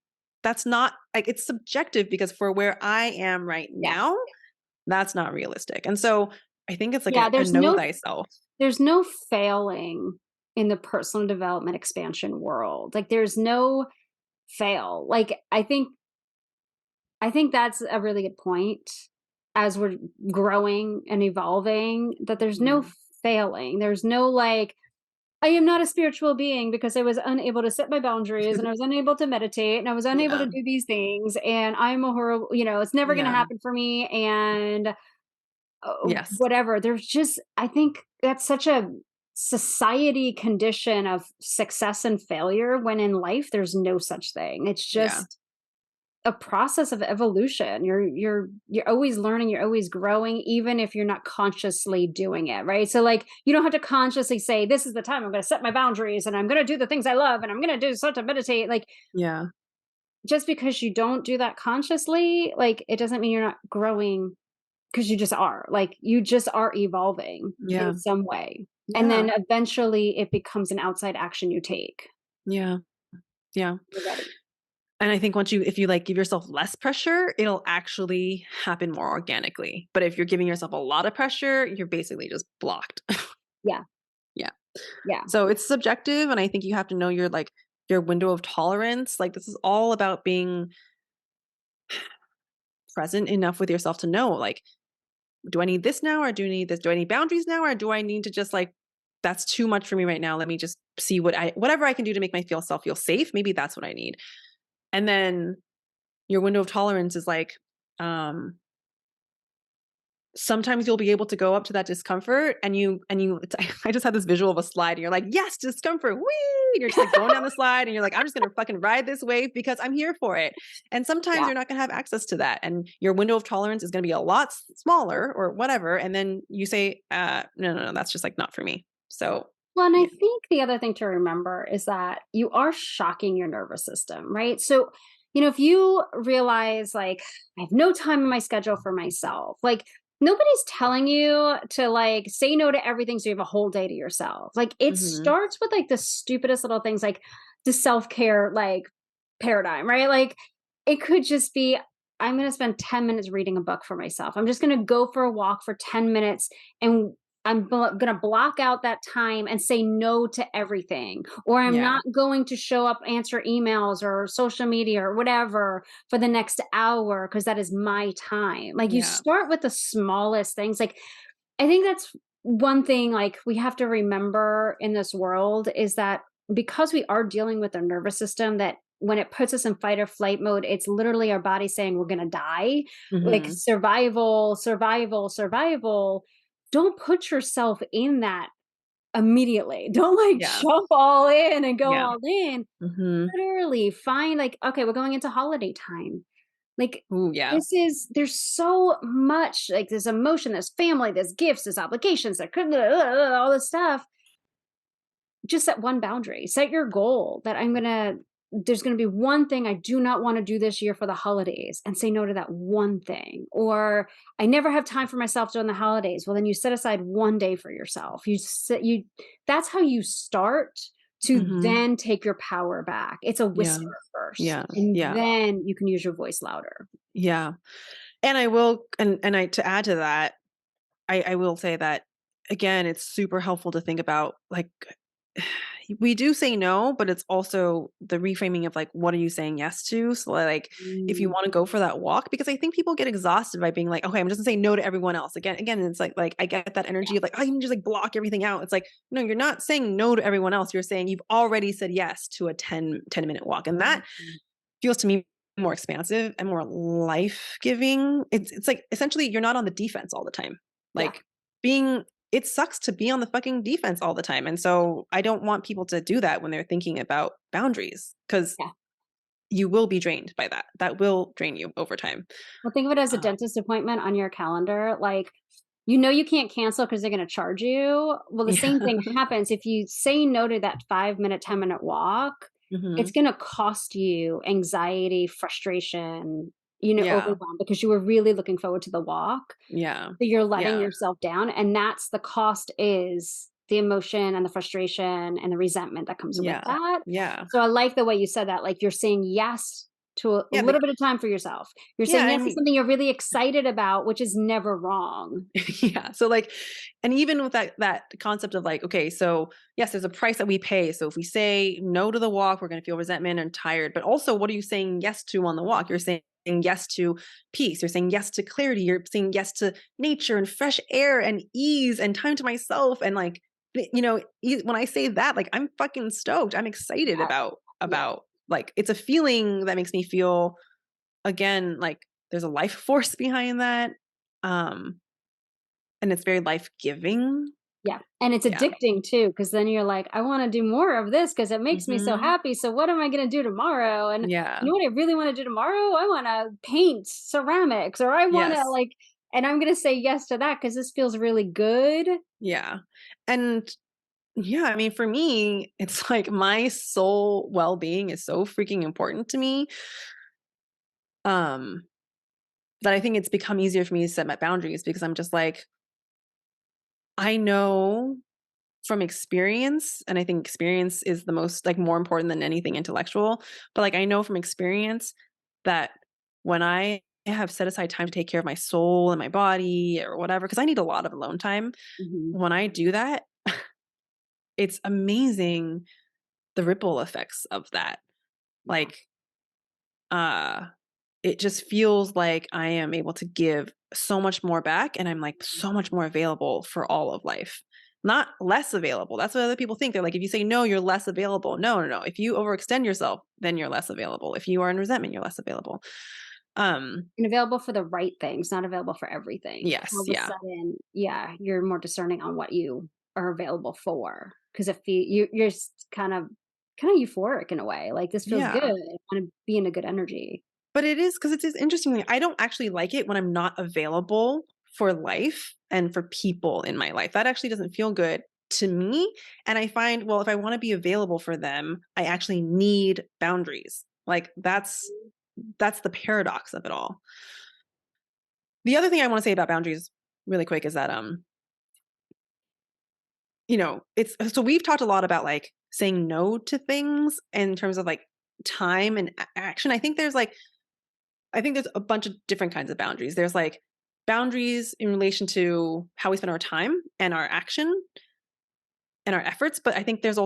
[SPEAKER 2] That's not it's subjective because for where I am right
[SPEAKER 3] Yeah.
[SPEAKER 2] now, that's not realistic. And so I think it's like
[SPEAKER 3] Yeah,
[SPEAKER 2] a know thyself.
[SPEAKER 3] there's no failing in the personal development expansion world. Like there's no fail. Like I think that's a really good point as we're growing and evolving that there's no
[SPEAKER 2] Yeah.
[SPEAKER 3] failing. There's no like I am not a spiritual being because I was unable to set my boundaries and I was unable to meditate and I was unable to
[SPEAKER 2] Yeah.
[SPEAKER 3] do these things and I'm a horrible, it's never going to
[SPEAKER 2] Yeah.
[SPEAKER 3] happen for me and
[SPEAKER 2] Yes.
[SPEAKER 3] whatever. There's just I think that's such a society condition of success and failure when in life there's no such thing. It's
[SPEAKER 2] Yeah.
[SPEAKER 3] just a process of evolution. You're always learning, you're always growing, even if you're not consciously doing it, right? So like you don't have to consciously say, this is the time I'm gonna set my boundaries and I'm gonna do the things I love and I'm gonna do start to meditate. Like
[SPEAKER 2] Yeah.
[SPEAKER 3] just because you don't do that consciously, like it doesn't mean you're not growing because you just are. Like you just are evolving in
[SPEAKER 2] Yeah.
[SPEAKER 3] some way. And
[SPEAKER 2] Yeah.
[SPEAKER 3] then eventually it becomes an outside action you take.
[SPEAKER 2] Yeah. Yeah.
[SPEAKER 3] You're ready.
[SPEAKER 2] And I think if you give yourself less pressure, it'll actually happen more organically. But if you're giving yourself a lot of pressure, you're basically just blocked.
[SPEAKER 3] Yeah.
[SPEAKER 2] Yeah.
[SPEAKER 3] Yeah.
[SPEAKER 2] So it's subjective. And I think you have to know your window of tolerance. Like this is all about being present enough with yourself to know, do I need this now? Or do I need this? Do I need boundaries now? Or do I need to just like, that's too much for me right now. Let me just see whatever I can do to make myself feel safe. Maybe that's what I need. And then your window of tolerance is like, sometimes you'll be able to go up to that discomfort and I just had this visual of a slide and you're like, yes, discomfort. Whee! And you're just like going down the slide and you're like, I'm just going to fucking ride this wave because I'm here for it. And sometimes
[SPEAKER 3] Yeah.
[SPEAKER 2] you're not going to have access to that. And your window of tolerance is going to be a lot smaller or whatever. And then you say, no, that's just like not for me. So
[SPEAKER 3] Well, and I
[SPEAKER 2] yeah.
[SPEAKER 3] think the other thing to remember is that you are shocking your nervous system, right? So, if you realize like I have no time in my schedule for myself, like nobody's telling you to like say no to everything so you have a whole day to yourself. Like it
[SPEAKER 2] Mhm.
[SPEAKER 3] starts with like the stupidest little things like the self-care like paradigm, right? Like it could just be I'm going to spend 10 minutes reading a book for myself. I'm just going to go for a walk for 10 minutes and I'm going to block out that time and say no to everything. Or I'm
[SPEAKER 2] Yeah.
[SPEAKER 3] not going to show up, answer emails or social media or whatever for the next hour because that is my time. Like you
[SPEAKER 2] Yeah.
[SPEAKER 3] start with the smallest things. Like I think that's one thing like we have to remember in this world is that because we are dealing with our nervous system that when it puts us in fight or flight mode, it's literally our body saying we're going to die, like
[SPEAKER 2] Mhm.
[SPEAKER 3] survival, survival, survival. Don't put yourself in that immediately. Don't like
[SPEAKER 2] Yeah.
[SPEAKER 3] jump all in and go
[SPEAKER 2] Yeah.
[SPEAKER 3] all in.
[SPEAKER 2] Mhm.
[SPEAKER 3] Literally find like, okay, we're going into holiday time. Like
[SPEAKER 2] Ooh, yeah.
[SPEAKER 3] there's so much like there's emotion, there's family, there's gifts, there's obligations, all this stuff. Just set one boundary. Set your goal that there's gonna be one thing I do not want to do this year for the holidays and say no to that one thing. Or I never have time for myself during the holidays. Well, then you set aside one day for yourself. That's how you start to
[SPEAKER 2] Mhm.
[SPEAKER 3] then take your power back. It's a
[SPEAKER 2] Yeah.
[SPEAKER 3] whisper first,
[SPEAKER 2] Yeah.
[SPEAKER 3] and
[SPEAKER 2] Yeah.
[SPEAKER 3] then you can use your voice louder.
[SPEAKER 2] Yeah. And I will and I to add to that, I will say that again, it's super helpful to think about like we do say no, but it's also the reframing of like what are you saying yes to? So like if you
[SPEAKER 3] Mm,
[SPEAKER 2] want to go for that walk, because I think people get exhausted by being like, okay, I'm just gonna say no to everyone else. Again, it's like I get that
[SPEAKER 3] yeah,
[SPEAKER 2] energy of like, I can just like block everything out. It's like, no, you're not saying no to everyone else. You're saying you've already said yes to a 10-minute walk. And that
[SPEAKER 3] mhm,
[SPEAKER 2] feels to me more expansive and more life-giving. It's like essentially you're not on the defense all the time.
[SPEAKER 3] yeah,
[SPEAKER 2] Like being it sucks to be on the fucking defense all the time. And so I don't want people to do that when they're thinking about boundaries because
[SPEAKER 3] yeah.
[SPEAKER 2] you will be drained by that. That will drain you over time.
[SPEAKER 3] Well, think of it as a
[SPEAKER 2] Uh,
[SPEAKER 3] dentist appointment on your calendar. Like, you can't cancel because they're going to charge you. Well, the
[SPEAKER 2] yeah.
[SPEAKER 3] same thing happens if you say no to that 5 minute, 10-minute walk. It's
[SPEAKER 2] Mhm.
[SPEAKER 3] going to cost you anxiety, frustration,
[SPEAKER 2] Yeah.
[SPEAKER 3] overwhelm because you were really looking forward to the walk.
[SPEAKER 2] Yeah.
[SPEAKER 3] So you're letting
[SPEAKER 2] Yeah.
[SPEAKER 3] yourself down. And that's the cost is the emotion and the frustration and the resentment that comes with
[SPEAKER 2] Yeah.
[SPEAKER 3] that.
[SPEAKER 2] Yeah.
[SPEAKER 3] So I like the way you said that. Like you're saying yes to a
[SPEAKER 2] Yeah.
[SPEAKER 3] little bit of time for yourself. You're
[SPEAKER 2] Yeah.
[SPEAKER 3] saying yes to
[SPEAKER 2] And
[SPEAKER 3] something you're really excited about, which is never wrong.
[SPEAKER 2] yeah. So like, and even with that concept of like, okay, so yes, there's a price that we pay. So if we say no to the walk, we're going to feel resentment and tired. But also, what are you saying yes to on the walk? You're saying yes to peace. You're saying yes to clarity. You're saying yes to nature and fresh air and ease and time to myself. And like, when I say that, like, I'm fucking stoked. I'm excited
[SPEAKER 3] Yeah. Yeah.
[SPEAKER 2] about like, it's a feeling that makes me feel again like there's a life force behind that. Um, and it's very life-giving.
[SPEAKER 3] Yeah. And it's
[SPEAKER 2] Yeah.
[SPEAKER 3] addicting too, because then you're like, I want to do more of this because it makes me so
[SPEAKER 2] Mhm.
[SPEAKER 3] happy. So what am I going to do tomorrow? And
[SPEAKER 2] Yeah.
[SPEAKER 3] you know what I really want to do tomorrow? I want to paint ceramics or I want to
[SPEAKER 2] Yes.
[SPEAKER 3] like, and I'm going to say yes to that because this feels really good.
[SPEAKER 2] Yeah. And yeah, I mean, for me, it's like my soul well-being is so freaking important to me, um, that I think it's become easier for me to set my boundaries because I'm just like, I know from experience, and I think experience is the most like more important than anything intellectual, but like I know from experience that when I have set aside time to take care of my soul and my body or whatever, because I need a lot of alone time.
[SPEAKER 3] Mhm.
[SPEAKER 2] When I do that, it's amazing the ripple effects of that.
[SPEAKER 3] Yeah.
[SPEAKER 2] Like, uh, it just feels like I am able to give so much more back, and I'm like so much more available for all of life. Not less available. That's what other people think. They're like, if you say no, you're less available. No, no, no. If you overextend yourself, then you're less available. If you are in resentment, you're less available.
[SPEAKER 3] And available for the right things, not available for everything. All
[SPEAKER 2] Yes,
[SPEAKER 3] of a
[SPEAKER 2] yeah.
[SPEAKER 3] sudden, yeah, you're more discerning on what you are available for, because if you're just kind of euphoric in a way, like, "This feels good,
[SPEAKER 2] Yeah.
[SPEAKER 3] I wanna be in a good energy."
[SPEAKER 2] But it is because it's interesting. I don't actually like it when I'm not available for life and for people in my life. That actually doesn't feel good to me. And I find, well, if I want to be available for them, I actually need boundaries. Like that's the paradox of it all. The other thing I want to say about boundaries really quick is that it's so we've talked a lot about like saying no to things in terms of like time and action. I think there's a bunch of different kinds of boundaries. There's like boundaries in relation to how we spend our time and our action and our efforts, but I think there's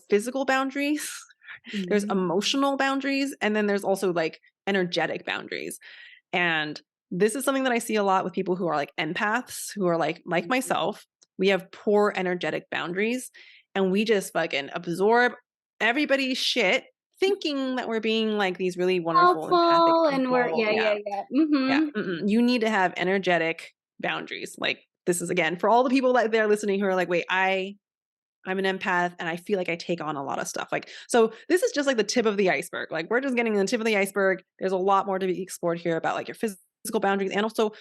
[SPEAKER 2] physical boundaries, there's
[SPEAKER 3] Mhm.
[SPEAKER 2] emotional boundaries, and then there's also like energetic boundaries. And this is something that I see a lot with people who are like empaths, who are like
[SPEAKER 3] Mhm.
[SPEAKER 2] myself. We have poor energetic boundaries and we just fucking absorb everybody's shit thinking that we're being like these really wonderful, empathic
[SPEAKER 3] Helpful, and we're
[SPEAKER 2] people.
[SPEAKER 3] yeah,
[SPEAKER 2] Yeah.
[SPEAKER 3] yeah, yeah.
[SPEAKER 2] Yeah.
[SPEAKER 3] Mhm.
[SPEAKER 2] You need to have energetic boundaries. Like this is again for all the people that they're listening who are like, wait, I'm an empath and I feel like I take on a lot of stuff. Like, so this is just like the tip of the iceberg. Like, we're just getting the tip of the iceberg. There's a lot more to be explored here about like your physical boundaries and also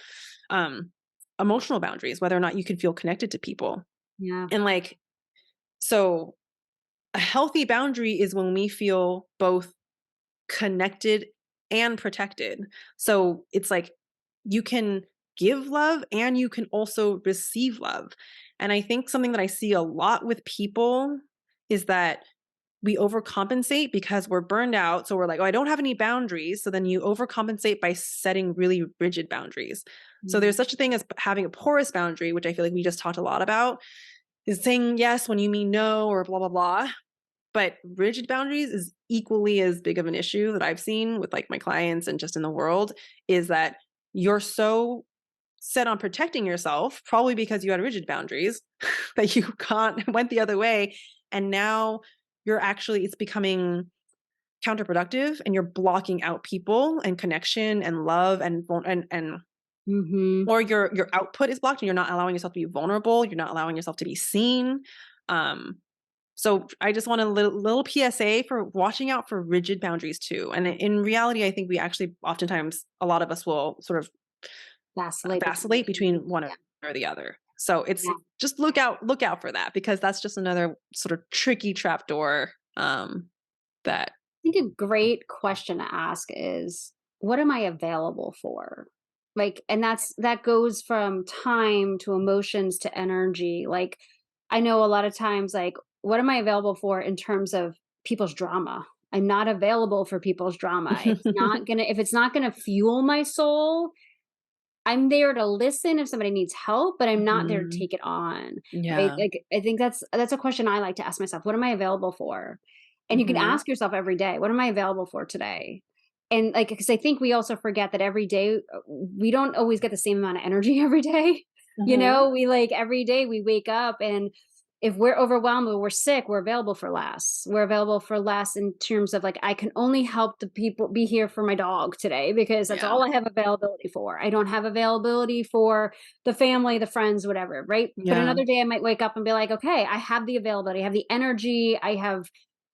[SPEAKER 2] um, emotional boundaries, whether or not you can feel connected to people.
[SPEAKER 3] Yeah.
[SPEAKER 2] And like, so a healthy boundary is when we feel both connected and protected. So it's like you can give love and you can also receive love. And I think something that I see a lot with people is that we overcompensate because we're burned out. So we're like, oh, I don't have any boundaries. So then you overcompensate by setting really rigid boundaries. So there's
[SPEAKER 3] Mhm.
[SPEAKER 2] such a thing as having a porous boundary, which I feel like we just talked a lot about, is saying yes when you mean no or blah, blah, blah. But rigid boundaries is equally as big of an issue that I've seen with like my clients and just in the world is that you're so set on protecting yourself, probably because you had rigid boundaries, that you can't went the other way. And now it's becoming counterproductive and you're blocking out people and connection and love and
[SPEAKER 3] Mhm.
[SPEAKER 2] or your output is blocked and you're not allowing yourself to be vulnerable. You're not allowing yourself to be seen. Um, so I just want a little PSA for watching out for rigid boundaries too. And in reality, I think we actually oftentimes a lot of us will sort of
[SPEAKER 3] Vacillate between the
[SPEAKER 2] vacillate between
[SPEAKER 3] 2.
[SPEAKER 2] one
[SPEAKER 3] Yeah,
[SPEAKER 2] or the other. So it's
[SPEAKER 3] yeah.
[SPEAKER 2] just look out for that because that's just another sort of tricky trapdoor that
[SPEAKER 3] I think a great question to ask is, what am I available for? Like, and that goes from time to emotions to energy. Like, I know a lot of times, like, what am I available for in terms of people's drama? I'm not available for people's drama. If it's not gonna fuel my soul, I'm there to listen if somebody needs help, but I'm not there to
[SPEAKER 2] Mhm.
[SPEAKER 3] take it on, right?
[SPEAKER 2] Yeah.
[SPEAKER 3] Like, I think that's a question I like to ask myself. What am I available for? And you can
[SPEAKER 2] Mhm.
[SPEAKER 3] ask yourself every day, what am I available for today? And like, because I think we also forget that every day we don't always get the same amount of energy every day.
[SPEAKER 2] Mhm.
[SPEAKER 3] We like every day we wake up, and if we're overwhelmed or we're sick, we're available for less. We're available for less in terms of like, I can only help the people be here for my dog today because that's
[SPEAKER 2] Yeah.
[SPEAKER 3] all I have availability for. I don't have availability for the family, the friends, whatever, right? But
[SPEAKER 2] Yeah.
[SPEAKER 3] another day I might wake up and be like, okay, I have the availability, I have the energy, I have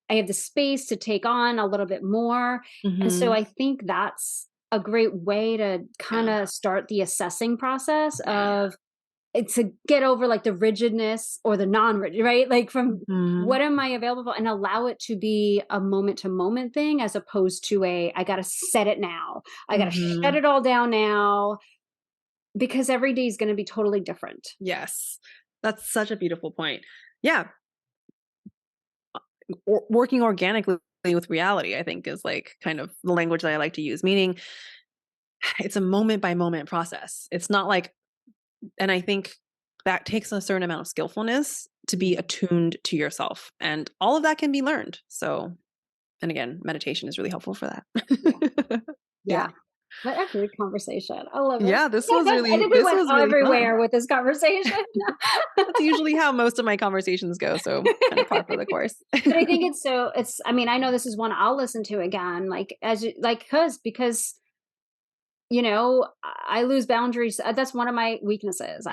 [SPEAKER 3] the space to take on a little bit more. And so
[SPEAKER 2] Mhm.
[SPEAKER 3] I think that's a great way to kind
[SPEAKER 2] Yeah.
[SPEAKER 3] of start the assessing process of to get over like the rigidness or the non-rigid, right? Like from
[SPEAKER 2] Mhm.
[SPEAKER 3] what am I available for, and allow it to be a moment to moment thing as opposed to I got to set it now. I got to shut
[SPEAKER 2] Mhm.
[SPEAKER 3] it all down now because every day is going to be totally different.
[SPEAKER 2] Yes. That's such a beautiful point. Yeah, working organically with reality, I think, is like kind of the language that I like to use, meaning it's a moment by moment process. It's not like, and I think that takes a certain amount of skillfulness to be
[SPEAKER 3] Mm.
[SPEAKER 2] attuned to yourself. And all of that can be learned. So And again, meditation is really helpful for that.
[SPEAKER 3] Yeah. What a great conversation. I love it.
[SPEAKER 2] Yeah,
[SPEAKER 3] I think we went everywhere
[SPEAKER 2] fun.
[SPEAKER 3] with this conversation.
[SPEAKER 2] That's usually how most of my conversations go. So kind of par for the course.
[SPEAKER 3] But I think I mean, I know this is one I'll listen to again, because I lose boundaries. That's one of my weaknesses.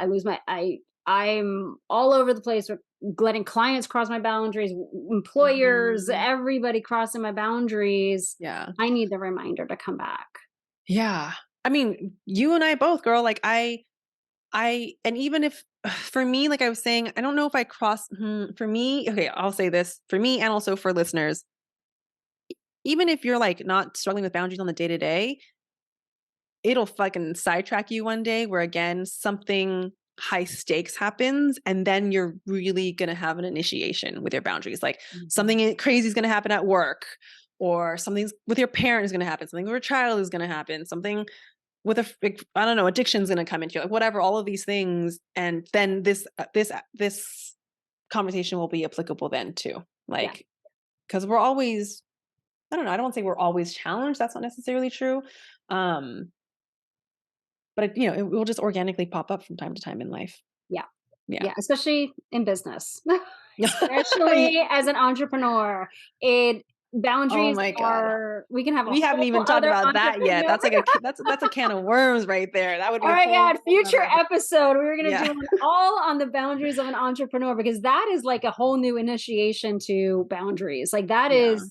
[SPEAKER 3] I'm all over the place with letting clients cross my boundaries, employers, everybody crossing my boundaries.
[SPEAKER 2] Yeah.
[SPEAKER 3] I need the reminder to come back.
[SPEAKER 2] Yeah. I mean, you and I both, girl, like and even if for me, like I was saying, I don't know if I for me, okay, I'll say this for me and also for listeners, even if you're like not struggling with boundaries on the day to day, it'll fucking sidetrack you one day where again, something high stakes happens and then you're really going to have an initiation with your boundaries. Like something crazy is going to happen at work, or something with your parent is going to happen. Something with your child is going to happen. Something with I don't know, addiction is going to come into you, like whatever, all of these things. And then this conversation will be applicable then too. Like, cause we're always, I don't know, I don't want to say we're always challenged. That's not necessarily true. But it will just organically pop up from time to time in life.
[SPEAKER 3] Yeah.
[SPEAKER 2] Yeah.
[SPEAKER 3] Yeah. Especially in business, especially as an entrepreneur. Boundaries
[SPEAKER 2] Oh my God.
[SPEAKER 3] we can have
[SPEAKER 2] We haven't even talked about that yet. That's like that's a can of worms right there. That would be
[SPEAKER 3] oh my God, future episode. We were going to do one all on the boundaries of an entrepreneur, because that is like a whole new initiation to boundaries. Like that is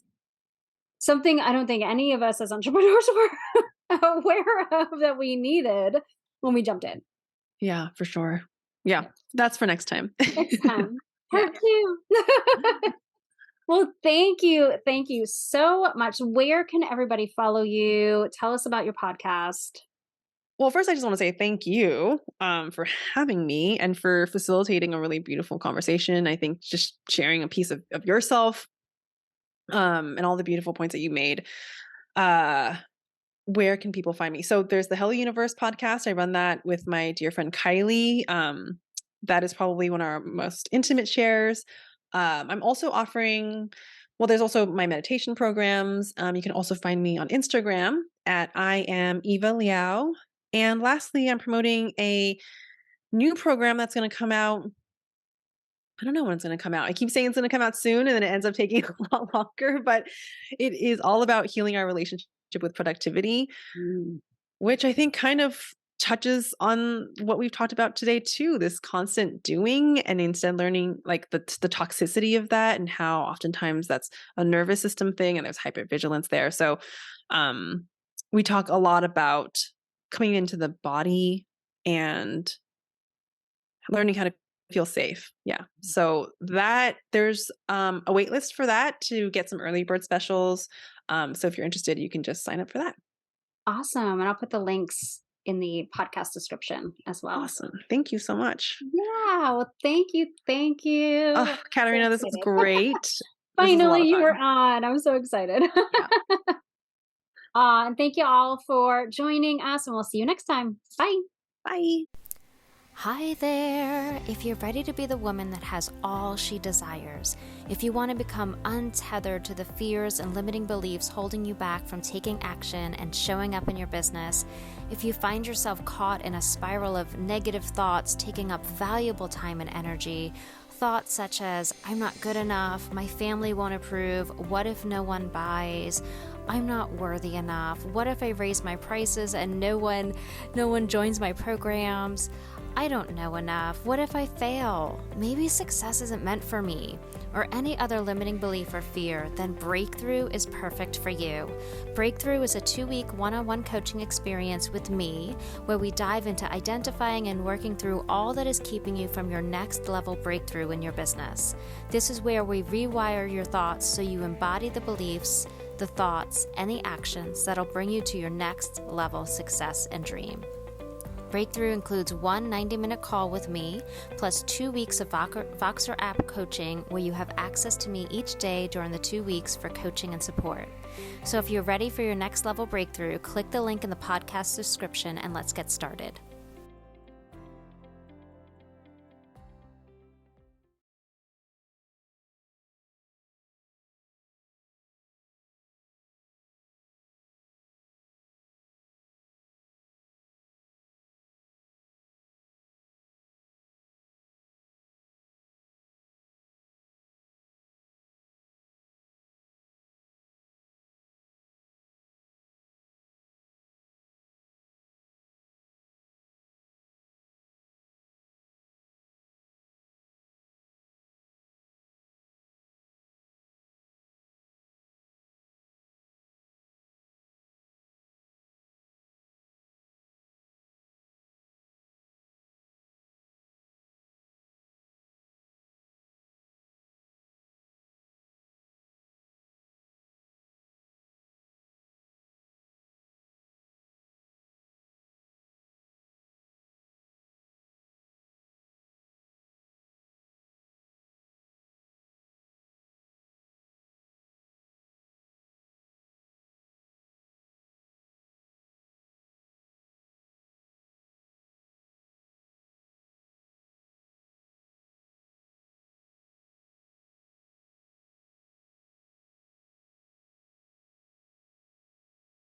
[SPEAKER 3] something I don't think any of us as entrepreneurs were aware of that we needed when we jumped in.
[SPEAKER 2] Yeah, for sure. Yeah. That's for next time.
[SPEAKER 3] Next time. Part 2. Well, thank you. Thank you so much. Where can everybody follow you? Tell us about your podcast.
[SPEAKER 2] Well, first, I just want to say thank you for having me and for facilitating a really beautiful conversation. I think just sharing a piece of yourself and all the beautiful points that you made. Where can people find me? So there's the Hello Universe podcast. I run that with my dear friend Kylie. That is probably one of our most intimate shares. I'm also offering, there's also my meditation programs. You can also find me on Instagram at I am Eva Laio. And lastly, I'm promoting a new program that's going to come out. I don't know when it's going to come out. I keep saying it's going to come out soon, and then it ends up taking a lot longer, but it is all about healing our relationship with productivity, which I think kind of touches on what we've talked about today too, this constant doing, and instead learning like the toxicity of that, and how oftentimes that's a nervous system thing and there's hypervigilance there. So we talk a lot about coming into the body and learning how to feel safe. Yeah. So that there's a wait list for that to get some early bird specials. So if you're interested, you can just sign up for that.
[SPEAKER 3] Awesome. And I'll put the links in the podcast description as well.
[SPEAKER 2] Awesome. Thank you so much.
[SPEAKER 3] Yeah. Well, thank you. Thank you.
[SPEAKER 2] Oh, Katarina, this was great.
[SPEAKER 3] Finally, you were on. I'm so excited. Yeah. And thank you all for joining us, and we'll see you next time. Bye.
[SPEAKER 2] Bye.
[SPEAKER 1] Hi there! If you're ready to be the woman that has all she desires, if you want to become untethered to the fears and limiting beliefs holding you back from taking action and showing up in your business, if you find yourself caught in a spiral of negative thoughts taking up valuable time and energy, thoughts such as, I'm not good enough, my family won't approve, what if no one buys, I'm not worthy enough, what if I raise my prices and no one joins my programs, I don't know enough, what if I fail, maybe success isn't meant for me, or any other limiting belief or fear, then Breakthrough is perfect for you. Breakthrough is a 2-week one-on-one coaching experience with me, where we dive into identifying and working through all that is keeping you from your next level breakthrough in your business. This is where we rewire your thoughts so you embody the beliefs, the thoughts, and the actions that'll bring you to your next level success and dream. Breakthrough includes one 90-minute call with me, plus 2 weeks of Voxer app coaching, where you have access to me each day during the 2 weeks for coaching and support. So if you're ready for your next level breakthrough, click the link in the podcast description and let's get started.